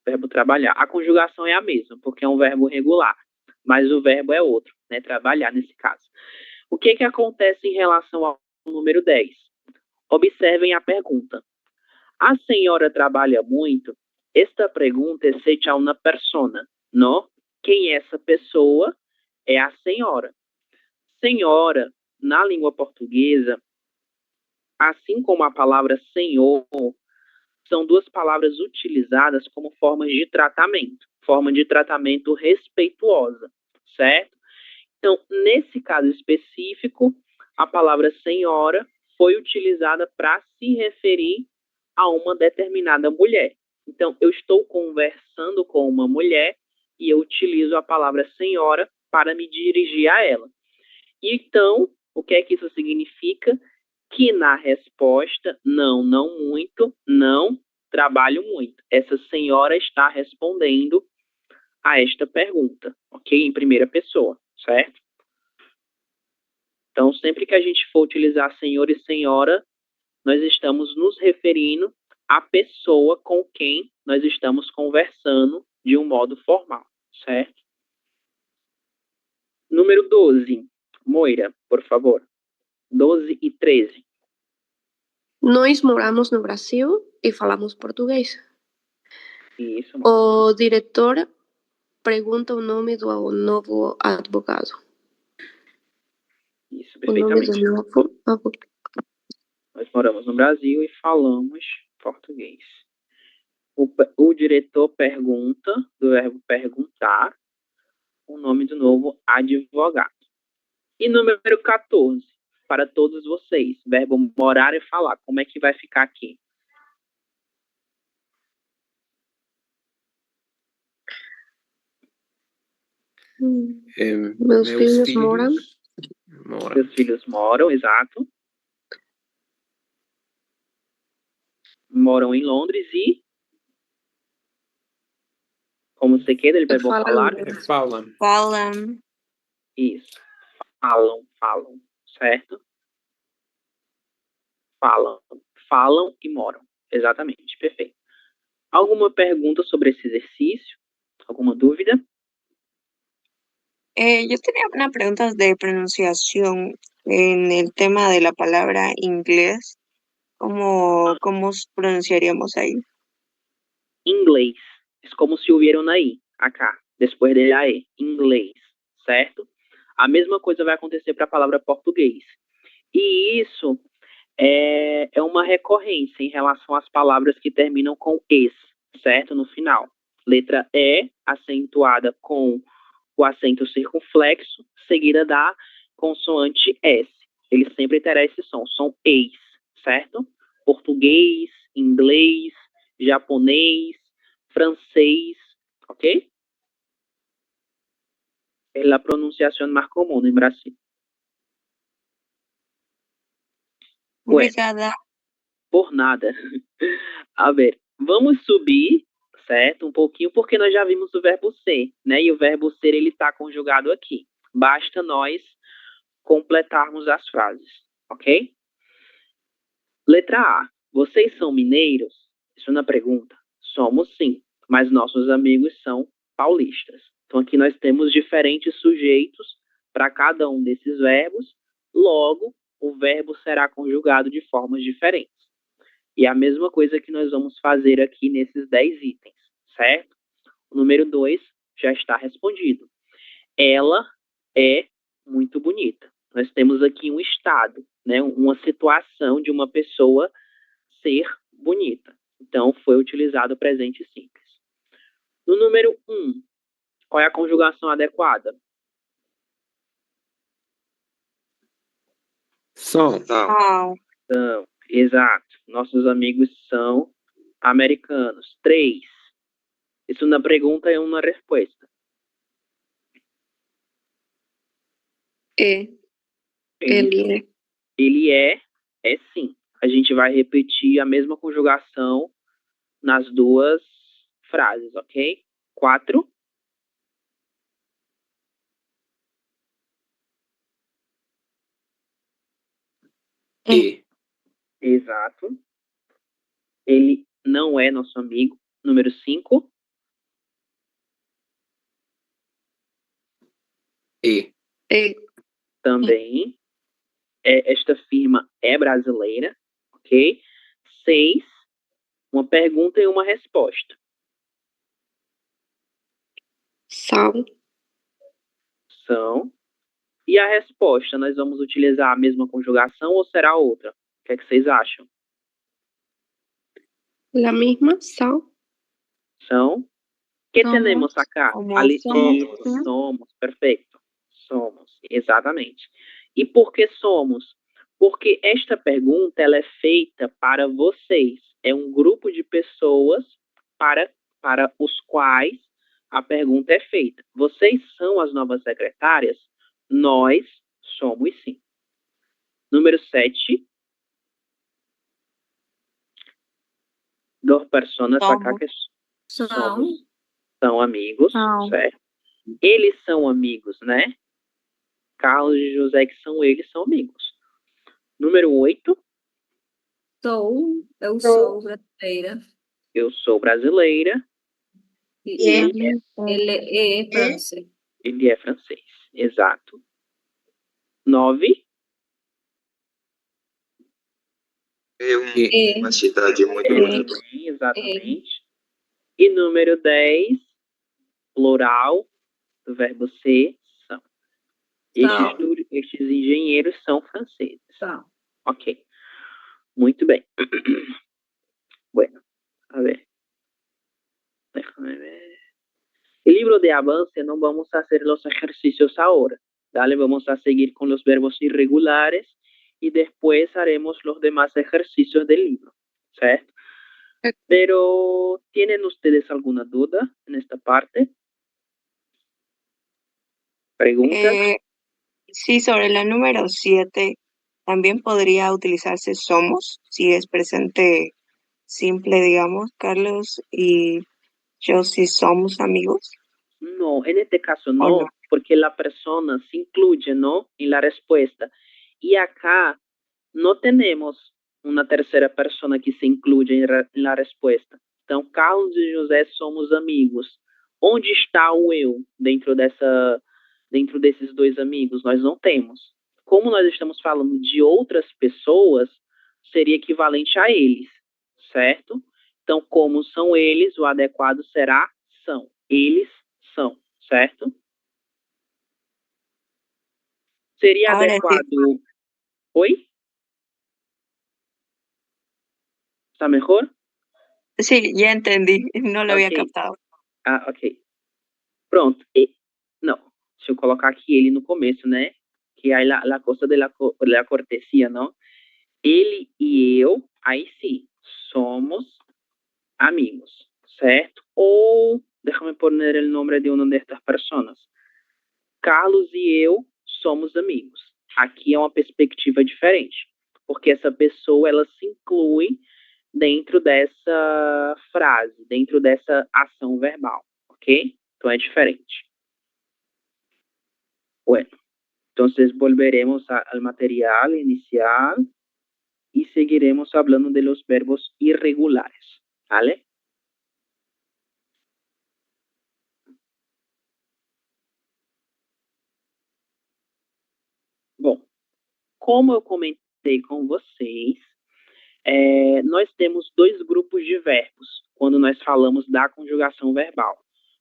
Verbo trabalhar. A conjugação é a mesma, porque é um verbo regular, mas o verbo é outro, né? Trabalhar nesse caso. O que acontece em relação ao número 10? Observem a pergunta. A senhora trabalha muito? Esta pergunta é hecha a una persona, não? Quem é essa pessoa? É a senhora. Senhora, na língua portuguesa, assim como a palavra senhor, são duas palavras utilizadas como forma de tratamento respeituosa, certo? Então, nesse caso específico, a palavra senhora foi utilizada para se referir a uma determinada mulher. Então, eu estou conversando com uma mulher e eu utilizo a palavra senhora para me dirigir a ela. Então, o que é que isso significa? Que na resposta, não muito, não trabalho muito. Essa senhora está respondendo a esta pergunta, ok? Em primeira pessoa, certo? Então, sempre que a gente for utilizar senhor e senhora, nós estamos nos referindo à pessoa com quem nós estamos conversando de um modo formal, certo? Número 12. Moira, por favor. 12 e 13. Nós moramos no Brasil e falamos português. Isso. O diretor pergunta o nome do novo advogado. Isso, O nome perfeitamente. do novo advogado. Nós moramos no Brasil e falamos português. O diretor pergunta, do verbo perguntar, o nome do novo advogado. E número 14, para todos vocês, verbo morar e falar. Como é que vai ficar aqui? Meus filhos moram. Seus filhos moram, exato. Moram em Londres e... Como você quer, ele vai falar? Falam. Isso. Falam, certo? Falam e moram. Exatamente, perfeito. Alguma pergunta sobre esse exercício? Alguma dúvida? Yo tenía una pregunta de pronunciación en el tema de la palabra inglés. ¿Cómo pronunciaríamos ahí? Inglês. É como se hubiera una I, acá, depois de la E. Inglês, certo? A mesma coisa vai acontecer para a palavra português. E isso é uma recorrência em relação às palavras que terminam com es, certo? No final. Letra E, acentuada com o acento circunflexo, seguida da consoante S. Ele sempre terá esse som eis, certo? Português, inglês, japonês, francês, ok? É a pronunciação mais comum no Brasil. Obrigada. Por nada. A ver, vamos subir, certo? Um pouquinho, porque nós já vimos o verbo ser, né? E o verbo ser, ele está conjugado aqui. Basta nós completarmos as frases, ok? Letra A. Vocês são mineiros? Isso é uma pergunta. Somos sim, mas nossos amigos são paulistas. Então aqui nós temos diferentes sujeitos para cada um desses verbos, logo o verbo será conjugado de formas diferentes. E é a mesma coisa que nós vamos fazer aqui nesses 10 itens, certo? O número 2 já está respondido. Ela é muito bonita. Nós temos aqui um estado, né? Uma situação de uma pessoa ser bonita. Então, foi utilizado o presente simples. No número 1, qual é a conjugação adequada? São. São, exato. Nossos amigos são americanos. 3. Isso na pergunta é uma resposta. Ele é sim. A gente vai repetir a mesma conjugação nas duas frases, ok? 4. E. Exato. Ele não é nosso amigo. Número 5. E. Também. Esta firma é brasileira, ok? 6. Uma pergunta e uma resposta. São. São. E a resposta, nós vamos utilizar a mesma conjugação ou será outra? O que é que vocês acham? La misma. São. São. Que Somos. temos acá? Como Ali, somos. isso, somos, perfeito. Somos, exatamente. E por que somos? Porque esta pergunta ela é feita para vocês. É um grupo de pessoas para os quais a pergunta é feita. Vocês são as novas secretárias? Nós somos sim. Número 7. Dos personas acá que são amigos, São. certo? Eles são amigos, né? Carlos e José, que são eles, são amigos. Número 8. Eu sou brasileira. Eu sou brasileira. E E ele é francês. Ele é francês. Exato. 9. É uma cidade muito grande. Também, exatamente. E número 10, plural do verbo ser, são. Estes engenheiros são franceses. São. Ok. Muito bem. Bueno, a ver. Déjame ver. El libro de avance no vamos a hacer los ejercicios ahora. Dale, vamos a seguir con los verbos irregulares y después haremos los demás ejercicios del libro, ¿cierto? Pero, ¿tienen ustedes alguna duda en esta parte? ¿Preguntas? Sí, sobre la número 7, también podría utilizarse somos, si es presente simple, digamos, Carlos y yo sí somos amigos. No, en este caso no, no. porque la persona se incluye, ¿no?, en la respuesta. Y acá no tenemos una tercera persona que se incluye en la respuesta. Então, Carlos e José somos amigos. Onde está o eu dentro desses dois amigos? Nós não temos. Como nós estamos falando de outras pessoas, seria equivalente a eles, certo? Então, como são eles, o adequado será são. Eles são, certo? Seria Ahora adequado... sí. Oi? Está mejor? Sí, ya entendí, no lo había captado. Ah, ok. Pronto. Não, deixa eu colocar aqui ele no começo, né? Que aí la costa de la cortesia, não? Ele e eu, aí sim, somos amigos, certo? Ou, déjame poner el nombre de una de estas personas. Carlos e eu somos amigos. Aqui é uma perspectiva diferente, porque essa pessoa, ela se inclui dentro dessa frase, dentro dessa ação verbal, ok? Então é diferente. Bueno, entonces volveremos al material inicial y seguiremos hablando de los verbos irregulares, ¿vale? Bom, como eu comentei com vocês, nós temos dois grupos de verbos quando nós falamos da conjugação verbal.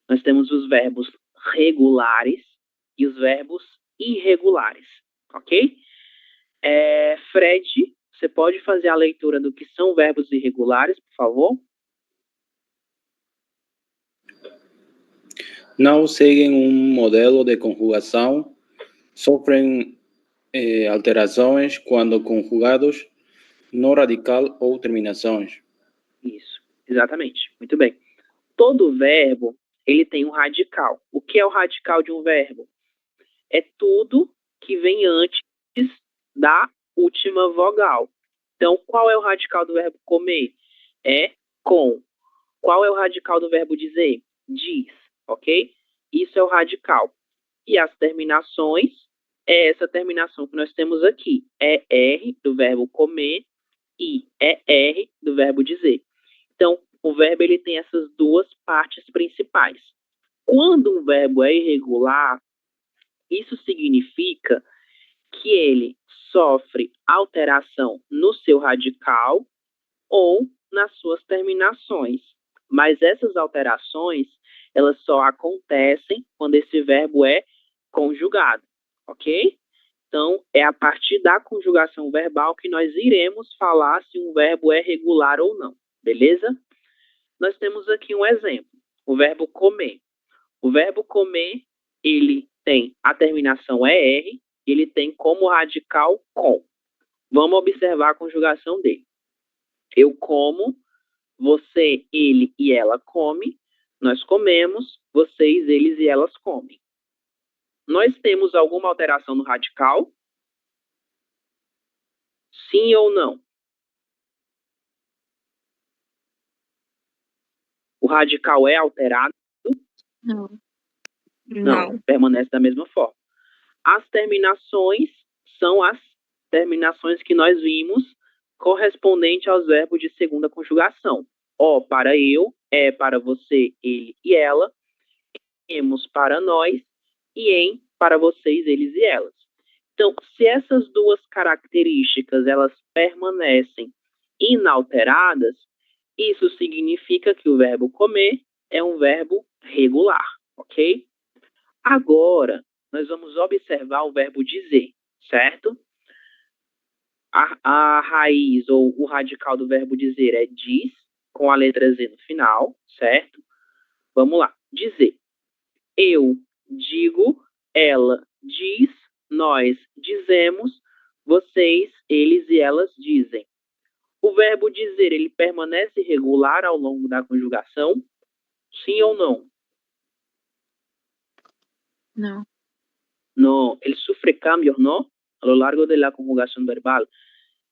Nós temos os verbos regulares e os verbos irregulares, ok? Fred, você pode fazer a leitura do que são verbos irregulares, por favor? Não seguem um modelo de conjugação, sofrem alterações quando conjugados no radical ou terminações. Isso, exatamente. Muito bem. Todo verbo, ele tem um radical. O que é o radical de um verbo? É tudo que vem antes da última vogal. Então, qual é o radical do verbo comer? É com. Qual é o radical do verbo dizer? Diz, ok? Isso é o radical. E as terminações, é essa terminação que nós temos aqui. É R do verbo comer e é R do verbo dizer. Então, o verbo ele tem essas duas partes principais. Quando um verbo é irregular, isso significa que ele sofre alteração no seu radical ou nas suas terminações. Mas essas alterações, elas só acontecem quando esse verbo é conjugado, ok? Então, é a partir da conjugação verbal que nós iremos falar se um verbo é regular ou não, beleza? Nós temos aqui um exemplo, o verbo comer. O verbo comer, ele tem a terminação ER, ele tem como radical com. Vamos observar a conjugação dele. Eu como, você, ele e ela come, nós comemos, vocês, eles e elas comem. Nós temos alguma alteração no radical? Sim ou não? O radical é alterado? Não. Não, permanece da mesma forma. As terminações são as terminações que nós vimos correspondente aos verbos de segunda conjugação. O para eu, é para você, ele e ela, emos para nós e em para vocês, eles e elas. Então, se essas duas características elas permanecem inalteradas, isso significa que o verbo comer é um verbo regular, ok? Agora, nós vamos observar o verbo dizer, certo? A raiz ou o radical do verbo dizer é diz, com a letra Z no final, certo? Vamos lá. Dizer. Eu digo, ela diz, nós dizemos, vocês, eles e elas dizem. O verbo dizer, ele permanece regular ao longo da conjugação? Sim ou não? No. No, él sufre cambios, ¿no? A lo largo de la conjugación verbal.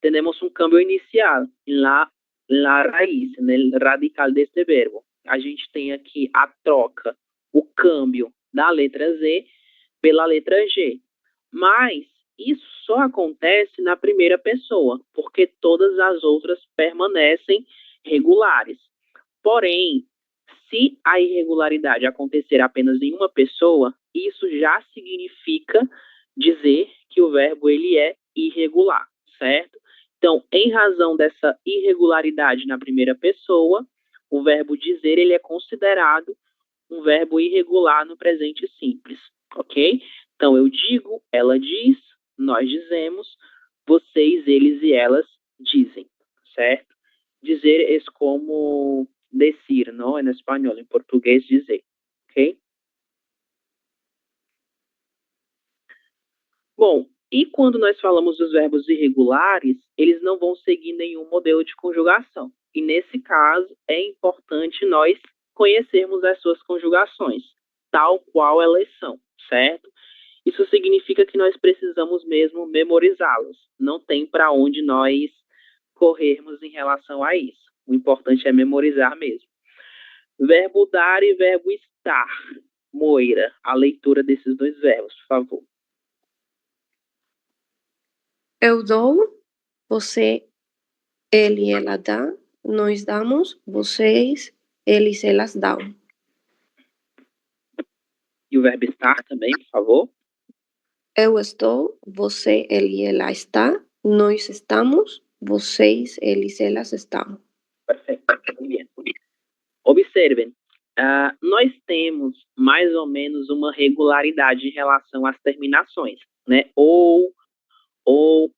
Tenemos un cambio inicial en la raíz, en el radical deste verbo. A gente tem aqui a troca, o câmbio da letra Z pela letra G. Mas isso só acontece na primeira pessoa, porque todas as outras permanecem regulares. Porém, se a irregularidade acontecer apenas em uma pessoa, isso já significa dizer que o verbo ele é irregular, certo? Então, em razão dessa irregularidade na primeira pessoa, o verbo dizer ele é considerado um verbo irregular no presente simples, ok? Então, eu digo, ela diz, nós dizemos, vocês, eles e elas dizem, certo? Dizer é como decir, não? Em espanhol, em português, dizer, ok? Bom, e quando nós falamos dos verbos irregulares, eles não vão seguir nenhum modelo de conjugação. E nesse caso, é importante nós conhecermos as suas conjugações, tal qual elas são, certo? Isso significa que nós precisamos mesmo memorizá-las. Não tem para onde nós corrermos em relação a isso. O importante é memorizar mesmo. Verbo dar e verbo estar. Moira, a leitura desses dois verbos, por favor. Eu dou, você, ele e ela dá, nós damos, vocês, eles e elas dão. E o verbo estar também, por favor. Eu estou, você, ele e ela está, nós estamos, vocês, eles e elas estão. Perfeito. Muito bem. Observem, nós temos mais ou menos uma regularidade em relação às terminações, né? Ou,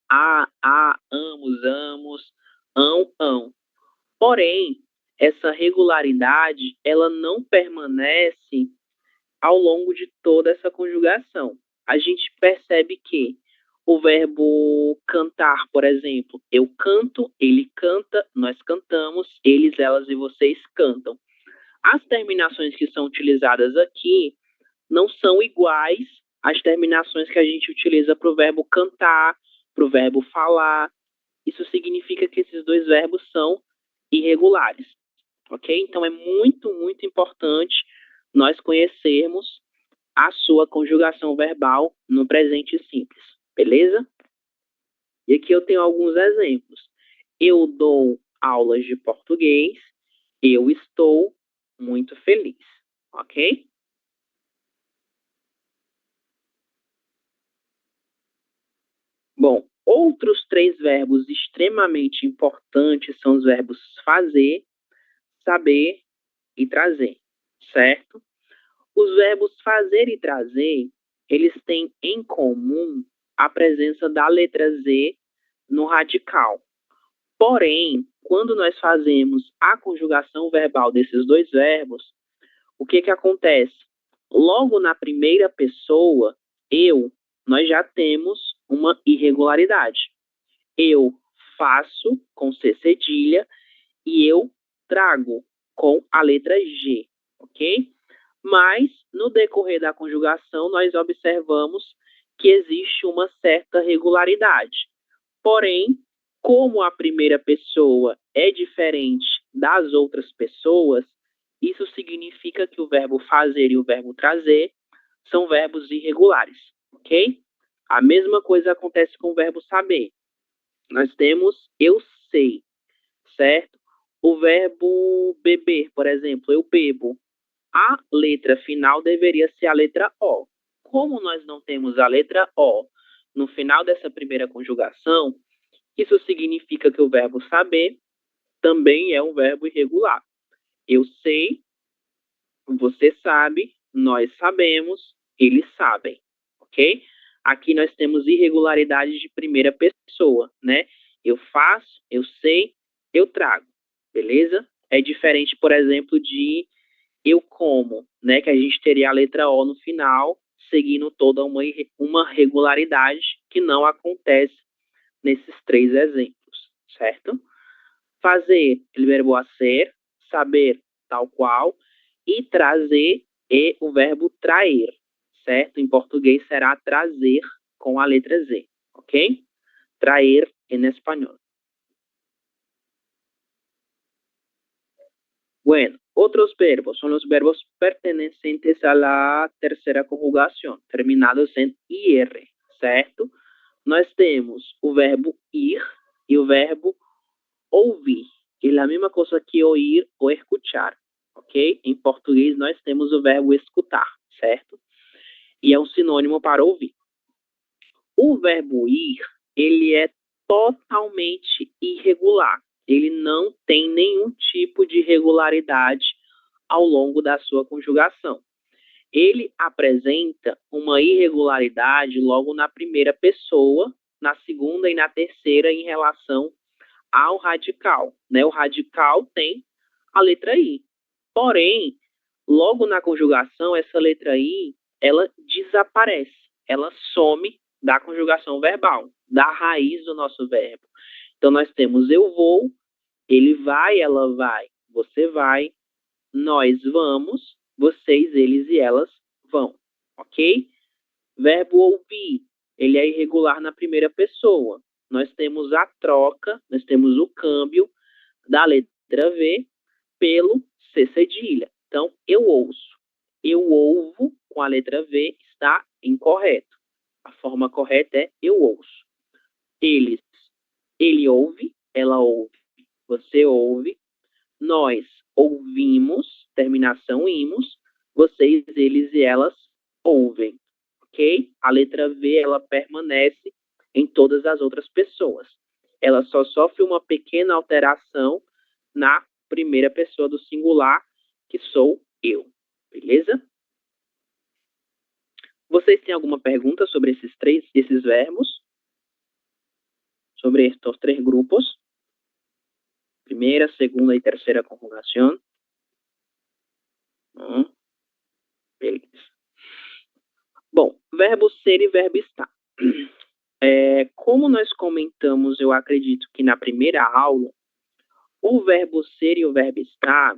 a, amos, ão. Porém, essa regularidade, ela não permanece ao longo de toda essa conjugação. A gente percebe que o verbo cantar, por exemplo, eu canto, ele canta, nós cantamos, eles, elas e vocês cantam. As terminações que são utilizadas aqui não são iguais às terminações que a gente utiliza para o verbo cantar, para o verbo falar. Isso significa que esses dois verbos são irregulares, ok? Então, é muito, muito importante nós conhecermos a sua conjugação verbal no presente simples, beleza? E aqui eu tenho alguns exemplos. Eu dou aulas de português, eu estou muito feliz, ok? Bom, Outros 3 verbos extremamente importantes são os verbos fazer, saber e trazer, certo? Os verbos fazer e trazer, eles têm em comum a presença da letra Z no radical. Porém, quando nós fazemos a conjugação verbal desses 2 verbos, o que acontece? Logo na primeira pessoa, nós já temos uma irregularidade. Eu faço com C cedilha e eu trago com a letra G, ok? Mas, no decorrer da conjugação, nós observamos que existe uma certa regularidade. Porém, como a primeira pessoa é diferente das outras pessoas, isso significa que o verbo fazer e o verbo trazer são verbos irregulares, ok? A mesma coisa acontece com o verbo saber. Nós temos eu sei, certo? O verbo beber, por exemplo, eu bebo. A letra final deveria ser a letra O. Como nós não temos a letra O no final dessa primeira conjugação, isso significa que o verbo saber também é um verbo irregular. Eu sei, você sabe, nós sabemos, eles sabem, ok? Aqui nós temos irregularidades de primeira pessoa, né? Eu faço, eu sei, eu trago, beleza? É diferente, por exemplo, de eu como, né? Que a gente teria a letra O no final, seguindo toda uma regularidade que não acontece nesses 3 exemplos, certo? Fazer, el verbo hacer, saber, tal qual, e trazer é o verbo traer, certo? Em português será trazer com a letra Z, ok? Traer em espanhol. Bueno, otros verbos son los verbos pertenecientes a la tercera conjugación, terminados en IR, certo? Nós temos o verbo ir e o verbo ouvir, que é a mesma coisa que ouvir ou escutar, ok? Em português, nós temos o verbo escutar, certo? E é um sinônimo para ouvir. O verbo ir, ele é totalmente irregular. Ele não tem nenhum tipo de regularidade ao longo da sua conjugação. Ele apresenta uma irregularidade logo na primeira pessoa, na segunda e na terceira em relação ao radical, né? O radical tem a letra I. Porém, logo na conjugação, essa letra I, ela desaparece, ela some da conjugação verbal, da raiz do nosso verbo. Então, nós temos eu vou, ele vai, ela vai, você vai, nós vamos, vocês, eles e elas vão, ok? Verbo ouvir, ele é irregular na primeira pessoa. Nós temos a troca, nós temos o câmbio da letra V pelo C cedilha. Então, eu ouço. Eu ouvo com a letra V está incorreto. A forma correta é eu ouço. Eles, ele ouve, ela ouve, você ouve. Nós ouvimos, terminação imos, vocês, eles e elas ouvem, ok? A letra V, ela permanece em todas as outras pessoas. Ela só sofre uma pequena alteração na primeira pessoa do singular, que sou eu, beleza? Vocês têm alguma pergunta sobre esses verbos? Sobre estes 3 grupos? Primeira, segunda e terceira conjugação? Beleza. Bom, verbo ser e verbo estar. Como nós comentamos, eu acredito que na primeira aula, o verbo ser e o verbo estar,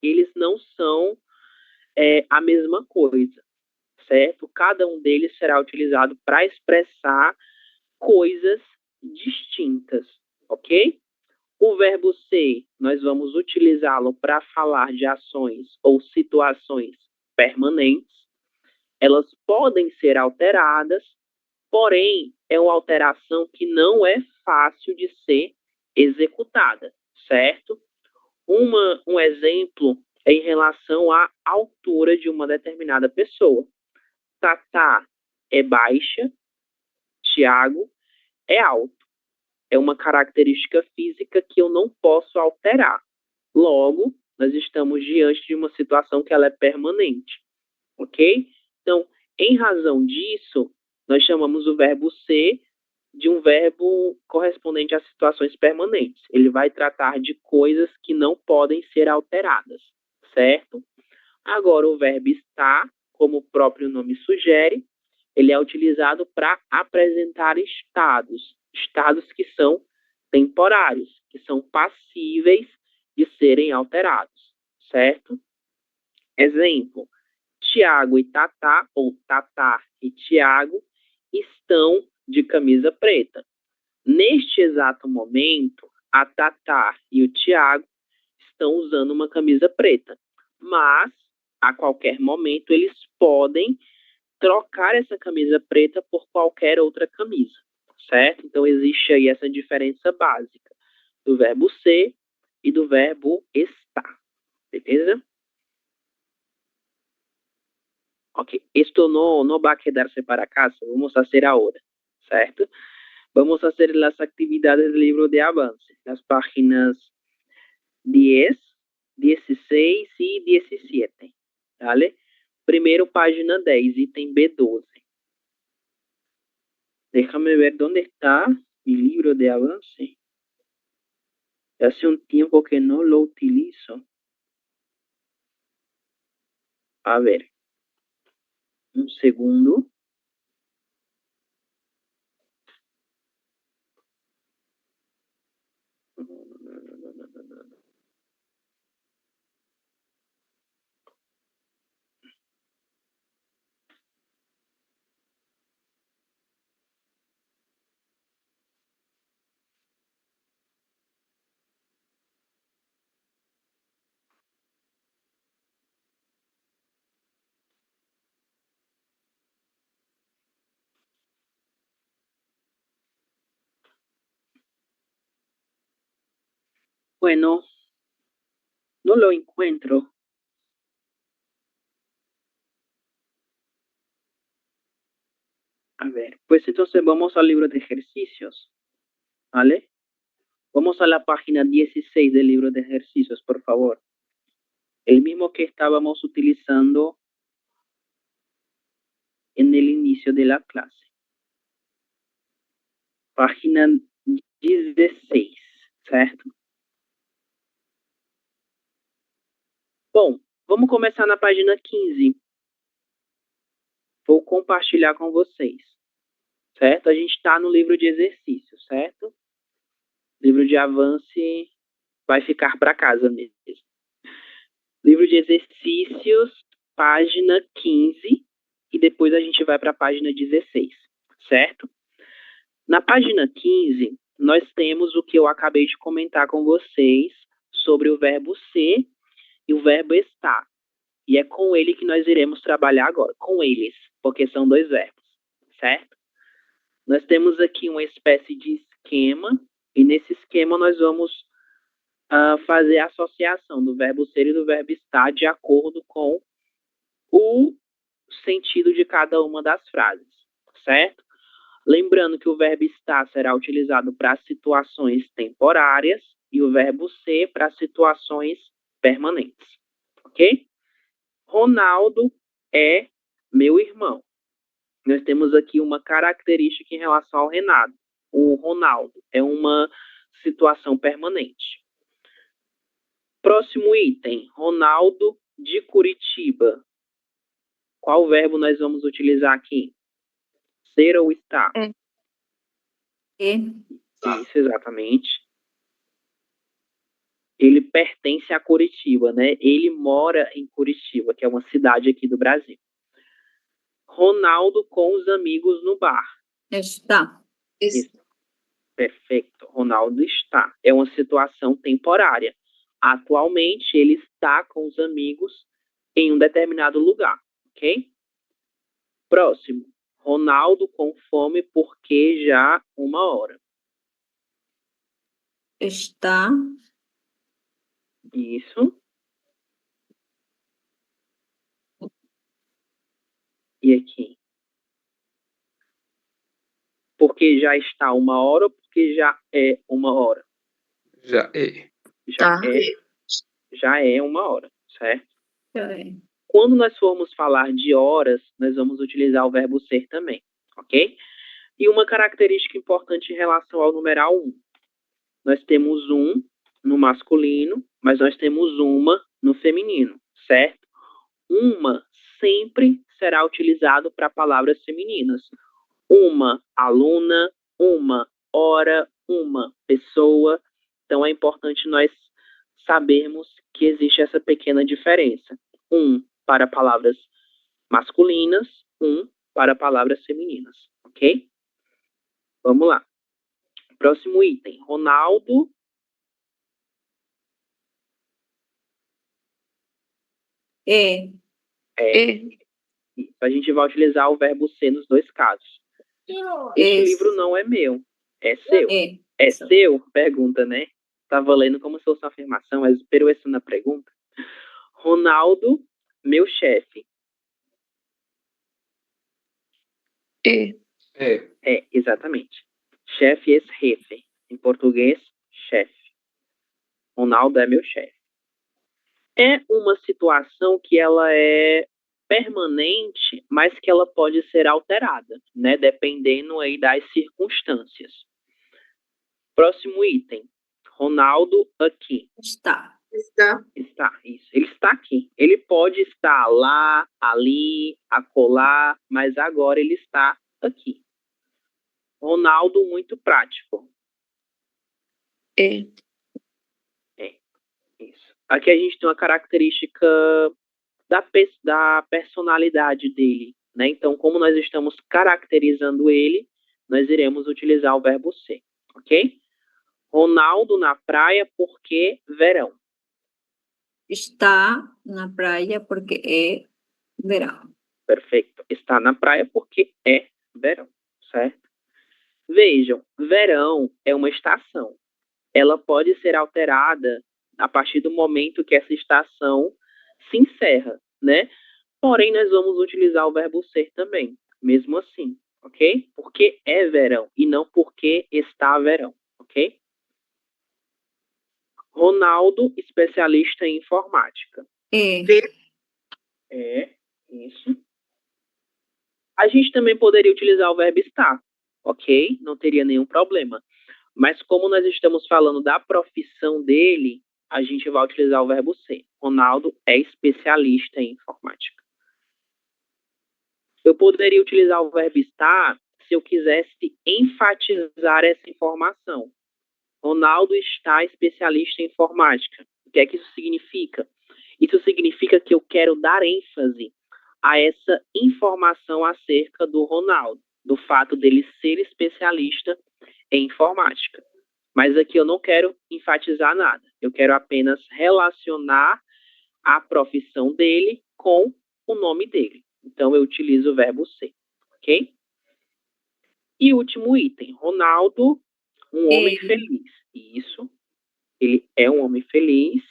eles não são a mesma coisa, certo? Cada um deles será utilizado para expressar coisas distintas, ok? O verbo ser, nós vamos utilizá-lo para falar de ações ou situações permanentes. Elas podem ser alteradas, porém, é uma alteração que não é fácil de ser executada, certo? Um exemplo é em relação à altura de uma determinada pessoa. Tatá é baixa, Tiago é alto. É uma característica física que eu não posso alterar. Logo, nós estamos diante de uma situação que ela é permanente, ok? Então, em razão disso, nós chamamos o verbo ser de um verbo correspondente a situações permanentes. Ele vai tratar de coisas que não podem ser alteradas, certo? Agora, o verbo estar, como o próprio nome sugere, ele é utilizado para apresentar estados que são temporários, que são passíveis de serem alterados, certo? Exemplo, Tiago e Tatá, ou Tatá e Tiago, estão de camisa preta. Neste exato momento, a Tatá e o Tiago estão usando uma camisa preta, mas a qualquer momento eles podem trocar essa camisa preta por qualquer outra camisa, certo? Então existe aí essa diferença básica do verbo ser e do verbo estar, beleza? Ok, esto no va a quedarse para casa, vamos a hacer ahora, ¿cierto? Vamos a hacer las actividades del libro de avance, las páginas 10, 16 y 17, ¿vale? Primero, página 10, ítem B12. Déjame ver dónde está mi libro de avance. Hace un tiempo que no lo utilizo. A ver. Un segundo. Bueno, no lo encuentro. A ver, pues entonces vamos al libro de ejercicios, ¿vale? Vamos a la página 16 del libro de ejercicios, por favor. El mismo que estábamos utilizando en el inicio de la clase. Página 16, certo? Bom, vamos começar na página 15. Vou compartilhar com vocês, certo? A gente está no livro de exercícios, certo? Livro de avance vai ficar para casa mesmo. Livro de exercícios, página 15, e depois a gente vai para a página 16, certo? Na página 15, nós temos o que eu acabei de comentar com vocês sobre o verbo ser e o verbo estar. E é com ele que nós iremos trabalhar agora, com eles, porque são dois verbos, certo? Nós temos aqui uma espécie de esquema, e nesse esquema nós vamos fazer a associação do verbo ser e do verbo estar de acordo com o sentido de cada uma das frases, certo? Lembrando que o verbo estar será utilizado para situações temporárias e o verbo ser para situações permanentes, ok? Ronaldo é meu irmão. Nós temos aqui uma característica em relação ao Renato. O Ronaldo é uma situação permanente. Próximo item, Ronaldo de Curitiba. Qual verbo nós vamos utilizar aqui? Ser ou estar? Isso, exatamente. Ele pertence a Curitiba, né? Ele mora em Curitiba, que é uma cidade aqui do Brasil. Ronaldo com os amigos no bar. Está. Isso. Perfeito. Ronaldo está. É uma situação temporária. Atualmente, ele está com os amigos em um determinado lugar, ok? Próximo. Ronaldo com fome porque já 1h. Está. Isso. E aqui? Porque já está 1 hora ou porque já é 1 hora? Já é. Já é 1 hora, certo? Já é. Quando nós formos falar de horas, nós vamos utilizar o verbo ser também, ok? E uma característica importante em relação ao numeral 1. Nós temos um no masculino, mas nós temos uma no feminino, certo? Uma sempre será utilizado para palavras femininas. Uma aluna, uma hora, uma pessoa. Então é importante nós sabermos que existe essa pequena diferença. Um para palavras masculinas, um para palavras femininas, ok? Vamos lá. Próximo item. Ronaldo. É. A gente vai utilizar o verbo ser nos dois casos. Este livro não é meu, é seu. É seu? Pergunta, né? Estava lendo como se fosse uma afirmação, mas pero essa na pergunta. Ronaldo, meu chefe. É, exatamente. Chefe é jefe. Em português, chefe. Ronaldo é meu chefe. É uma situação que ela é permanente, mas que ela pode ser alterada, né? Dependendo aí das circunstâncias. Próximo item. Ronaldo aqui. Está, isso. Ele está aqui. Ele pode estar lá, ali, acolá, mas agora ele está aqui. Ronaldo muito prático. Isso. Aqui a gente tem uma característica da personalidade dele, né? Então, como nós estamos caracterizando ele, nós iremos utilizar o verbo ser, ok? Ronaldo na praia porque verão. Está na praia porque é verão. Perfeito. Está na praia porque é verão, certo? Vejam, verão é uma estação. Ela pode ser alterada a partir do momento que essa estação se encerra, né? Porém, nós vamos utilizar o verbo ser também, mesmo assim, ok? Porque é verão e não porque está verão, ok? Ronaldo, especialista em informática. Isso. A gente também poderia utilizar o verbo estar, ok? Não teria nenhum problema. Mas como nós estamos falando da profissão dele, a gente vai utilizar o verbo ser. Ronaldo é especialista em informática. Eu poderia utilizar o verbo estar se eu quisesse enfatizar essa informação. Ronaldo está especialista em informática. O que é que isso significa? Isso significa que eu quero dar ênfase a essa informação acerca do Ronaldo, do fato dele ser especialista em informática. Mas aqui eu não quero enfatizar nada. Eu quero apenas relacionar a profissão dele com o nome dele. Então, eu utilizo o verbo ser, ok? E último item. Ronaldo, um homem feliz. Isso. Ele é um homem feliz.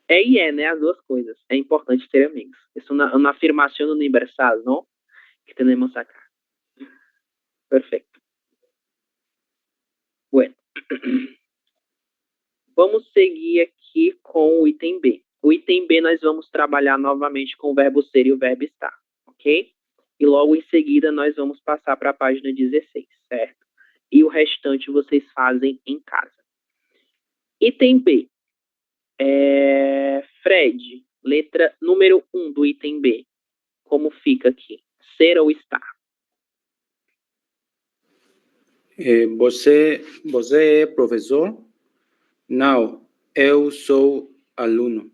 É e é, né? As duas coisas. É importante ter amigos. Isso é uma afirmação universal, não? Que temos acá. Perfeito. Bueno. Vamos seguir aqui com o item B. O item B nós vamos trabalhar novamente com o verbo ser e o verbo estar, ok? E logo em seguida nós vamos passar para a página 16, certo? E o restante vocês fazem em casa. Item B. Fred, letra número 1 do item B. Como fica aqui? Ser ou estar? Você é professor? Não, eu sou aluno.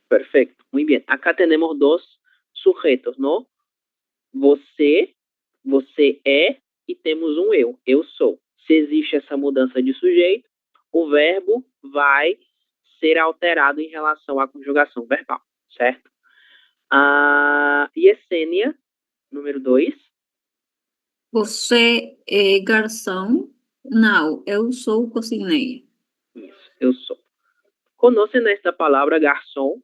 Perfecto, muy bien. Acá tenemos dos sujetos, ¿no? Você é e temos um eu sou. Se existe essa mudança de sujeito, o verbo vai ser alterado em relação à conjugação verbal, certo? Yesenia, número 2. Você é garçom? Não, eu sou cozinheira. Isso, eu sou. ¿Conocen esta palavra garçom?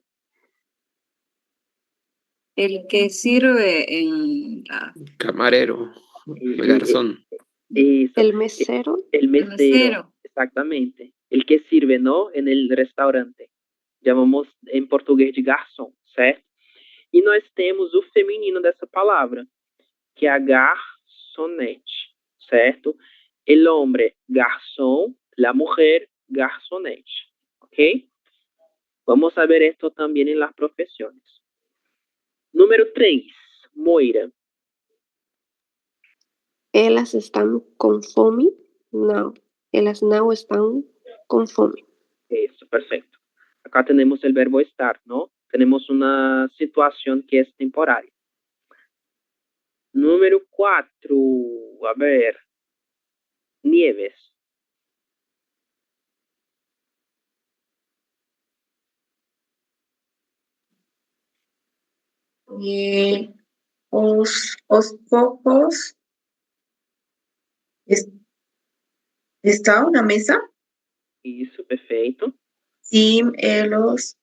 El que sirve en la... Camarero, E- garzón. Eso, El mesero. el El mesero, mesero. exactamente. El que sirve, ¿no? En el restaurante. Chamamos em português de garçom, certo? E nós temos o feminino dessa palavra, que é a garçonete, certo? El hombre, garçom, la mujer, garçonete, ¿ok? Vamos a ver esto también en las profesiones. Número 3, Moira. Elas están con fome? Não. Elas não estão com fome. Eso, perfecto. Acá tenemos el verbo estar, ¿no? Tenemos una situación que es temporaria. Número 4, a ver, Nieves. E os copos es- estão na mesa? Isso, perfeito. Sim, eles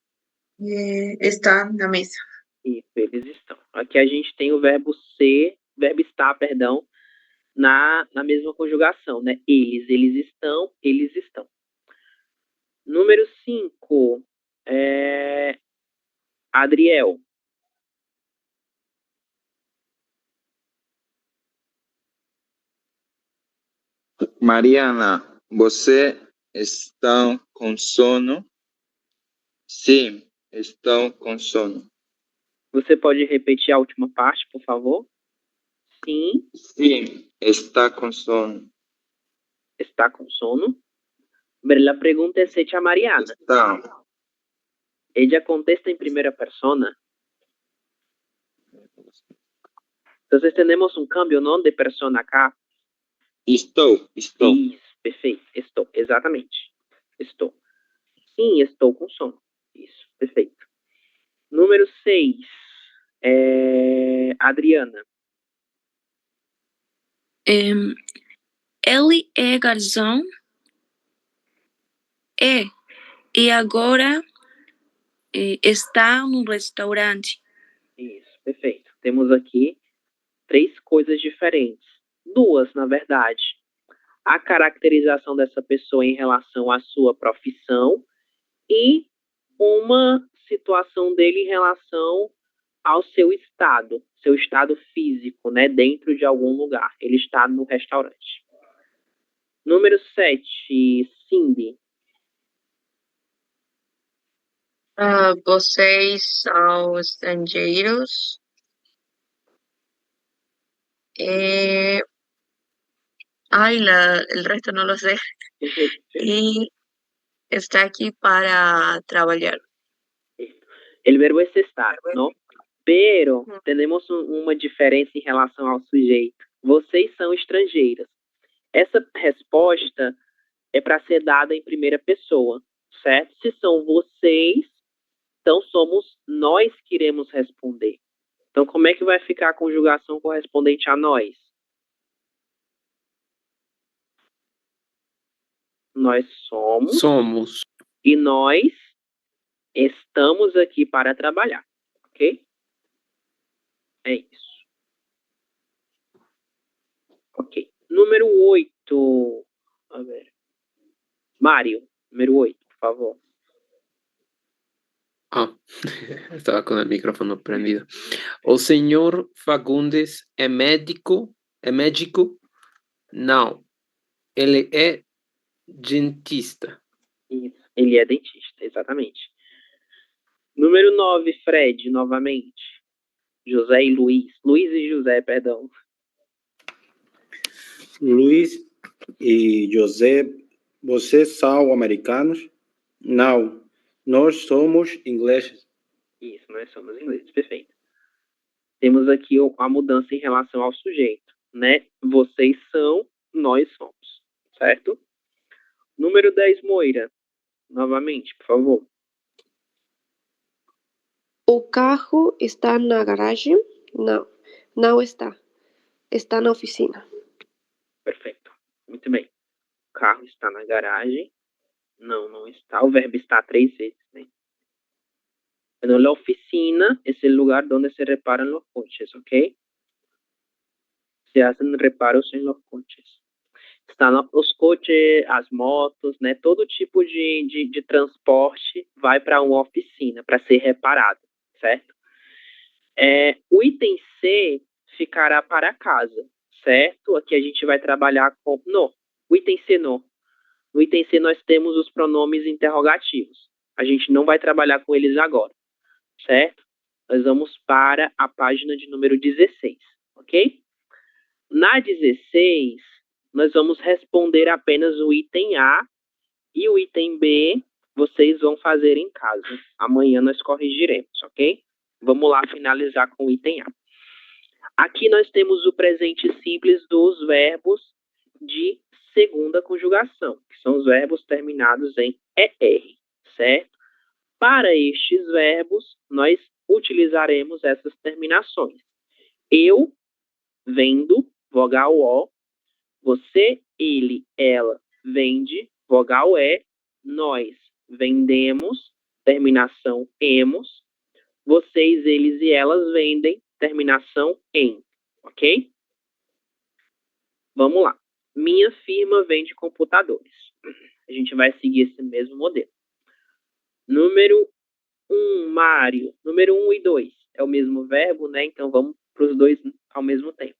estão na mesa. Isso, eles estão. Aqui a gente tem o verbo ser, verbo estar, perdão, na mesma conjugação, né? Eles estão. Número 5, Adriel. Mariana, você está com sono? Sim, estou com sono. Você pode repetir a última parte, por favor? Sim, Sim, está com sono. está com sono. Ver, la pregunta es hecha a Mariana. Está. Ella contesta en primera persona. Entonces tenemos un cambio, ¿no? De persona acá. Estou. Isso, perfeito. Estou, exatamente. Estou. Sim, estou com sono. Isso, perfeito. Número 6, Adriana. Ele é garçom. E agora está no restaurante. Isso, perfeito. Temos aqui 3 coisas diferentes. 2, na verdade. A caracterização dessa pessoa em relação à sua profissão e uma situação dele em relação ao seu estado físico, né, dentro de algum lugar. Ele está no restaurante. Número 7, Cindy. Vocês são estrangeiros? El resto no lo sé. Y está aquí para trabajar. El verbo es estar, ¿no? Pero tenemos uma diferença em relação ao sujeito. Vocês são estrangeiras. Essa resposta é para ser dada em primeira pessoa, certo? Se são vocês, então somos nós que iremos responder. Então, como é que vai ficar a conjugação correspondente a nós? Nós somos. Somos. E nós estamos aqui para trabalhar, ok? É isso. Ok. Número 8. A ver. Mário, número 8, por favor. Estaba con el micrófono prendido. O senhor Fagundes é médico? É médico? Não. Ele é dentista. Isso. Ele é dentista, exatamente. Número 9, Fred, novamente. José e Luiz. Luiz e José, perdão. Luiz e José, vocês são americanos? Não, nós somos ingleses. Isso, nós somos ingleses, perfeito. Temos aqui a mudança em relação ao sujeito, né? Vocês são, nós somos, certo? Número 10, Moira. Novamente, por favor. O carro está na garagem? Não, não está. Está na oficina. Perfeito. Muito bem. O carro está na garagem. Não, não está. O verbo está 3 vezes, né? Bueno, la oficina es el lugar donde se reparan los coches, ¿ok? Se hacen reparos em los coches. Estão os coches, as motos, né? Todo tipo de transporte vai para uma oficina para ser reparado, certo? O item C ficará para casa, certo? Aqui a gente vai trabalhar com... Não, o item C não. No item C nós temos os pronomes interrogativos. A gente não vai trabalhar com eles agora, certo? Nós vamos para a página de número 16, ok? Na 16, nós vamos responder apenas o item A e o item B vocês vão fazer em casa. Amanhã nós corrigiremos, ok? Vamos lá finalizar com o item A. Aqui nós temos o presente simples dos verbos de segunda conjugação, que são os verbos terminados em ER, certo? Para estes verbos, nós utilizaremos essas terminações. Eu, vendo, vogal O. Você, ele, ela, vende, vogal E. Nós, vendemos, terminação emos. Vocês, eles e elas vendem, terminação em, ok? Vamos lá. Minha firma vende computadores. A gente vai seguir esse mesmo modelo. Número 1, Mário. Número 1 e 2 é o mesmo verbo, né? Então vamos para os dois ao mesmo tempo.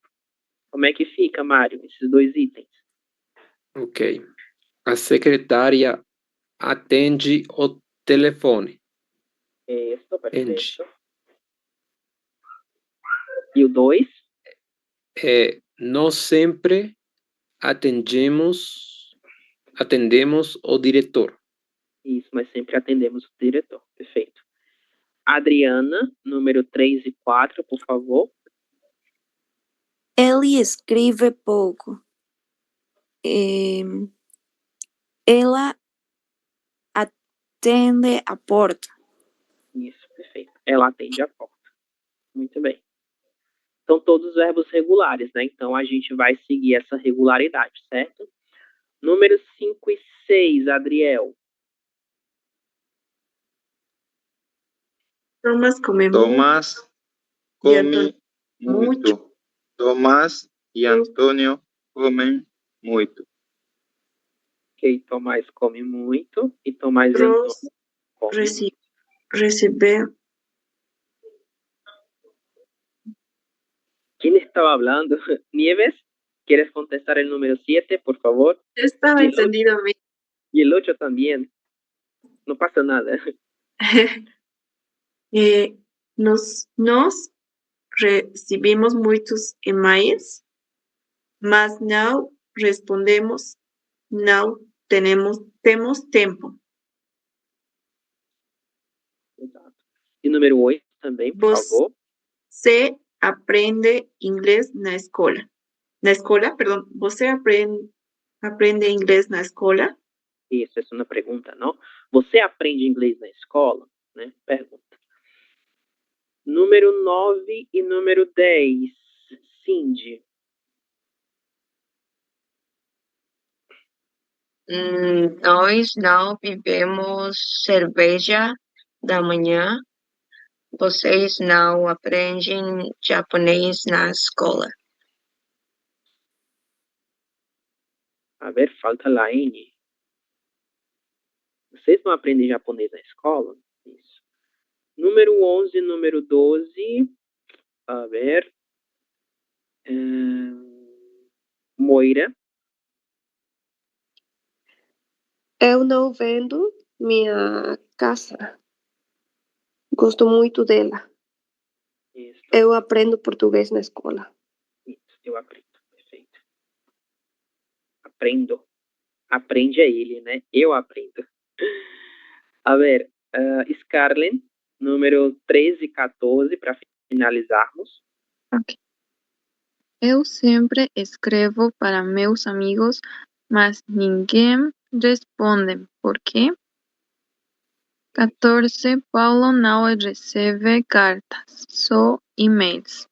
Como é que fica, Mário, esses dois itens? Ok. A secretária atende o telefone. Isso, perfeito. E o 2? Nós sempre atendemos o diretor. Isso, mas sempre atendemos o diretor. Perfeito. Adriana, número 3 e 4, por favor. Ele escreve pouco. Ela atende a porta. Isso, perfeito. Ela atende a porta. Muito bem. São todos verbos regulares, né? Então a gente vai seguir essa regularidade, certo? Números 5 e 6, Adriel. Tomás come Tomás come muito. Tomás e Antônio comem muito. Ok, Tomás come muito e Tomás e Antônio comem. Recibe. ¿Quién estaba hablando? Nieves, ¿quieres contestar el número 7, por favor? Estaba entendido. Y el 8 también. No pasa nada. Nós recibimos muitos e-mails, mas não respondemos, não temos tempo. Exato. E número 8 também, por favor. Você aprende inglês na escola. Na escola, perdão. Você aprende inglês na escola? Isso, essa é uma pergunta, não? Você aprende inglês na escola? Né? Pergunta. Número 9 e número 10. Cindy. Nós não bebemos cerveja da manhã. Vocês não aprendem japonês na escola. A ver, falta lá N. Vocês não aprendem japonês na escola? Isso. Número 11 e número 12. A ver. Moira. Eu não vendo minha casa. Gosto muito dela. Isso. Eu aprendo português na escola. Isso, eu aprendo. Perfeito. Aprendo. Aprende é ele, né? Eu aprendo. A ver, Scarlett, número 13 e 14, para finalizarmos. Ok. Eu sempre escrevo para meus amigos, mas ninguém responde. Por quê? 14. Paulo não recebe cartas, só e-mails.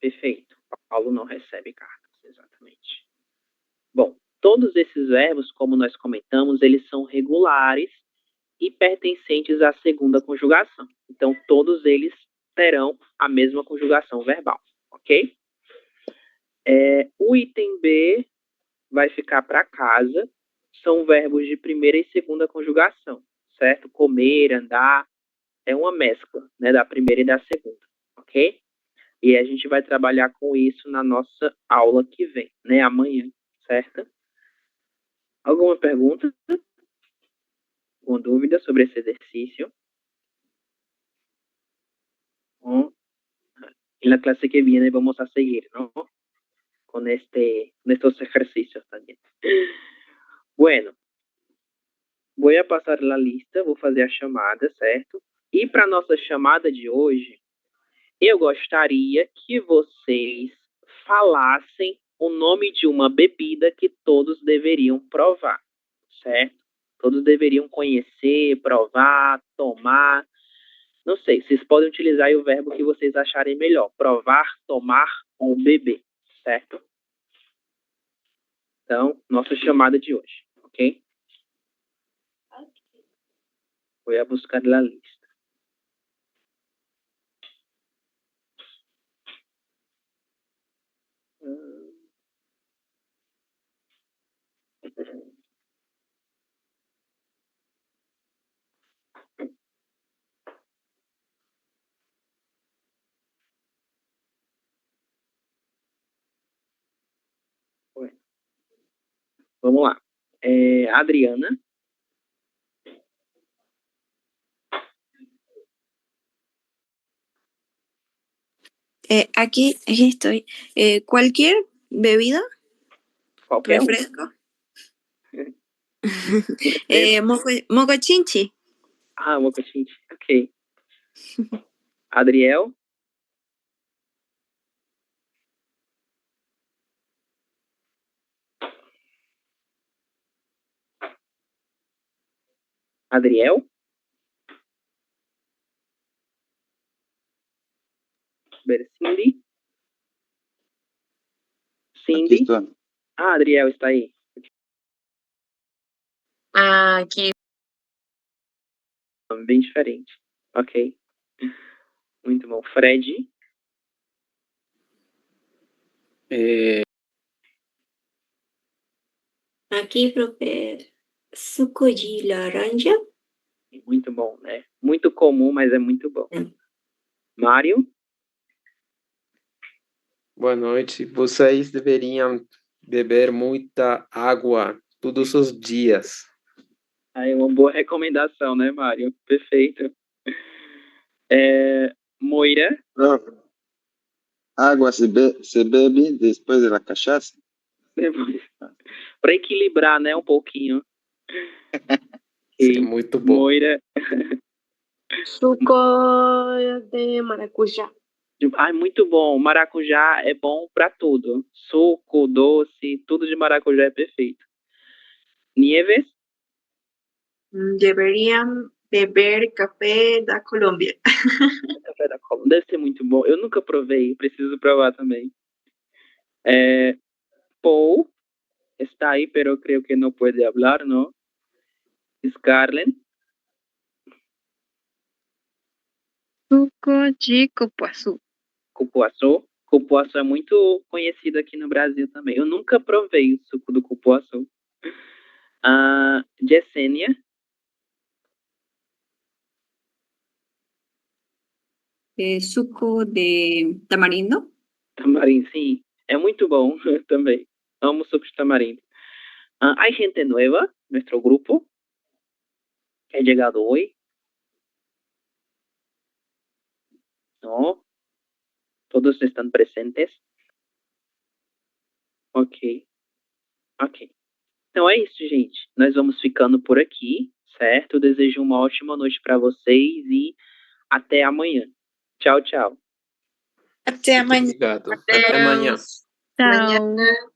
Perfeito. Paulo não recebe cartas, exatamente. Bom, todos esses verbos, como nós comentamos, eles são regulares e pertencentes à segunda conjugação. Então, todos eles terão a mesma conjugação verbal, ok? O item B vai ficar para casa. São verbos de primeira e segunda conjugação, certo? Comer, andar, é uma mescla, né, da primeira e da segunda, ok? E a gente vai trabalhar com isso na nossa aula que vem, né, amanhã, certo? Alguma pergunta? Alguma dúvida sobre esse exercício? En la clase que viene vamos a seguir, ¿no? Con estos ejercicios también. Bueno, voy a passar a lista, vou fazer a chamada, certo? E para nossa chamada de hoje, eu gostaria que vocês falassem o nome de uma bebida que todos deveriam provar, certo? Todos deveriam conhecer, provar, tomar. Não sei, vocês podem utilizar aí o verbo que vocês acharem melhor. Provar, tomar ou beber, certo? Então, nossa chamada de hoje, ok? Vou buscar a lista. Vamos lá. Adriana. Aquí estoy. ¿Cualquier bebida? Qualquer Refresco. Mocochinchi. Mocochinchi. Ok. Adriel. Adriel. Cindy. Aquí estoy. Adriel está aí. Aqui. Bem diferente. Ok. Muito bom. Fred. Aqui, profe, suco de laranja. Muito bom, né? Muito comum, mas é muito bom. Mário. Boa noite. Vocês deveriam beber muita água todos os dias. Aí, uma boa recomendação, né, Mário? Perfeito. Moira. Água se bebe depois da cachaça? Para equilibrar, né, um pouquinho. Sim, muito bom. Moira. Suco de maracujá. Muito bom. Maracujá é bom para tudo. Suco, doce, tudo de maracujá é perfeito. Nieves. Deberían beber café da Colômbia. Café da Colômbia. Deve ser muito bom. Eu nunca provei, preciso provar também. Paul está aí, pero creo que no puede hablar, ¿no? Scarlett. Suco de cupuaçu. Cupuaçu. Cupuaçu é muito conhecido aqui no Brasil também. Eu nunca provei o suco do cupuaçu. Yesenia. Suco de tamarindo. Tamarindo, sim. É muito bom também. Amo suco de tamarindo. Hay gente nueva en nuestro grupo que ha llegado hoy. ¿No? Todos están presentes. Ok. Então é isso, gente. Nós vamos ficando por aqui, certo? Eu desejo uma ótima noite para vocês e até amanhã. Tchau, tchau. Até amanhã. Obrigado. Até amanhã. Tchau.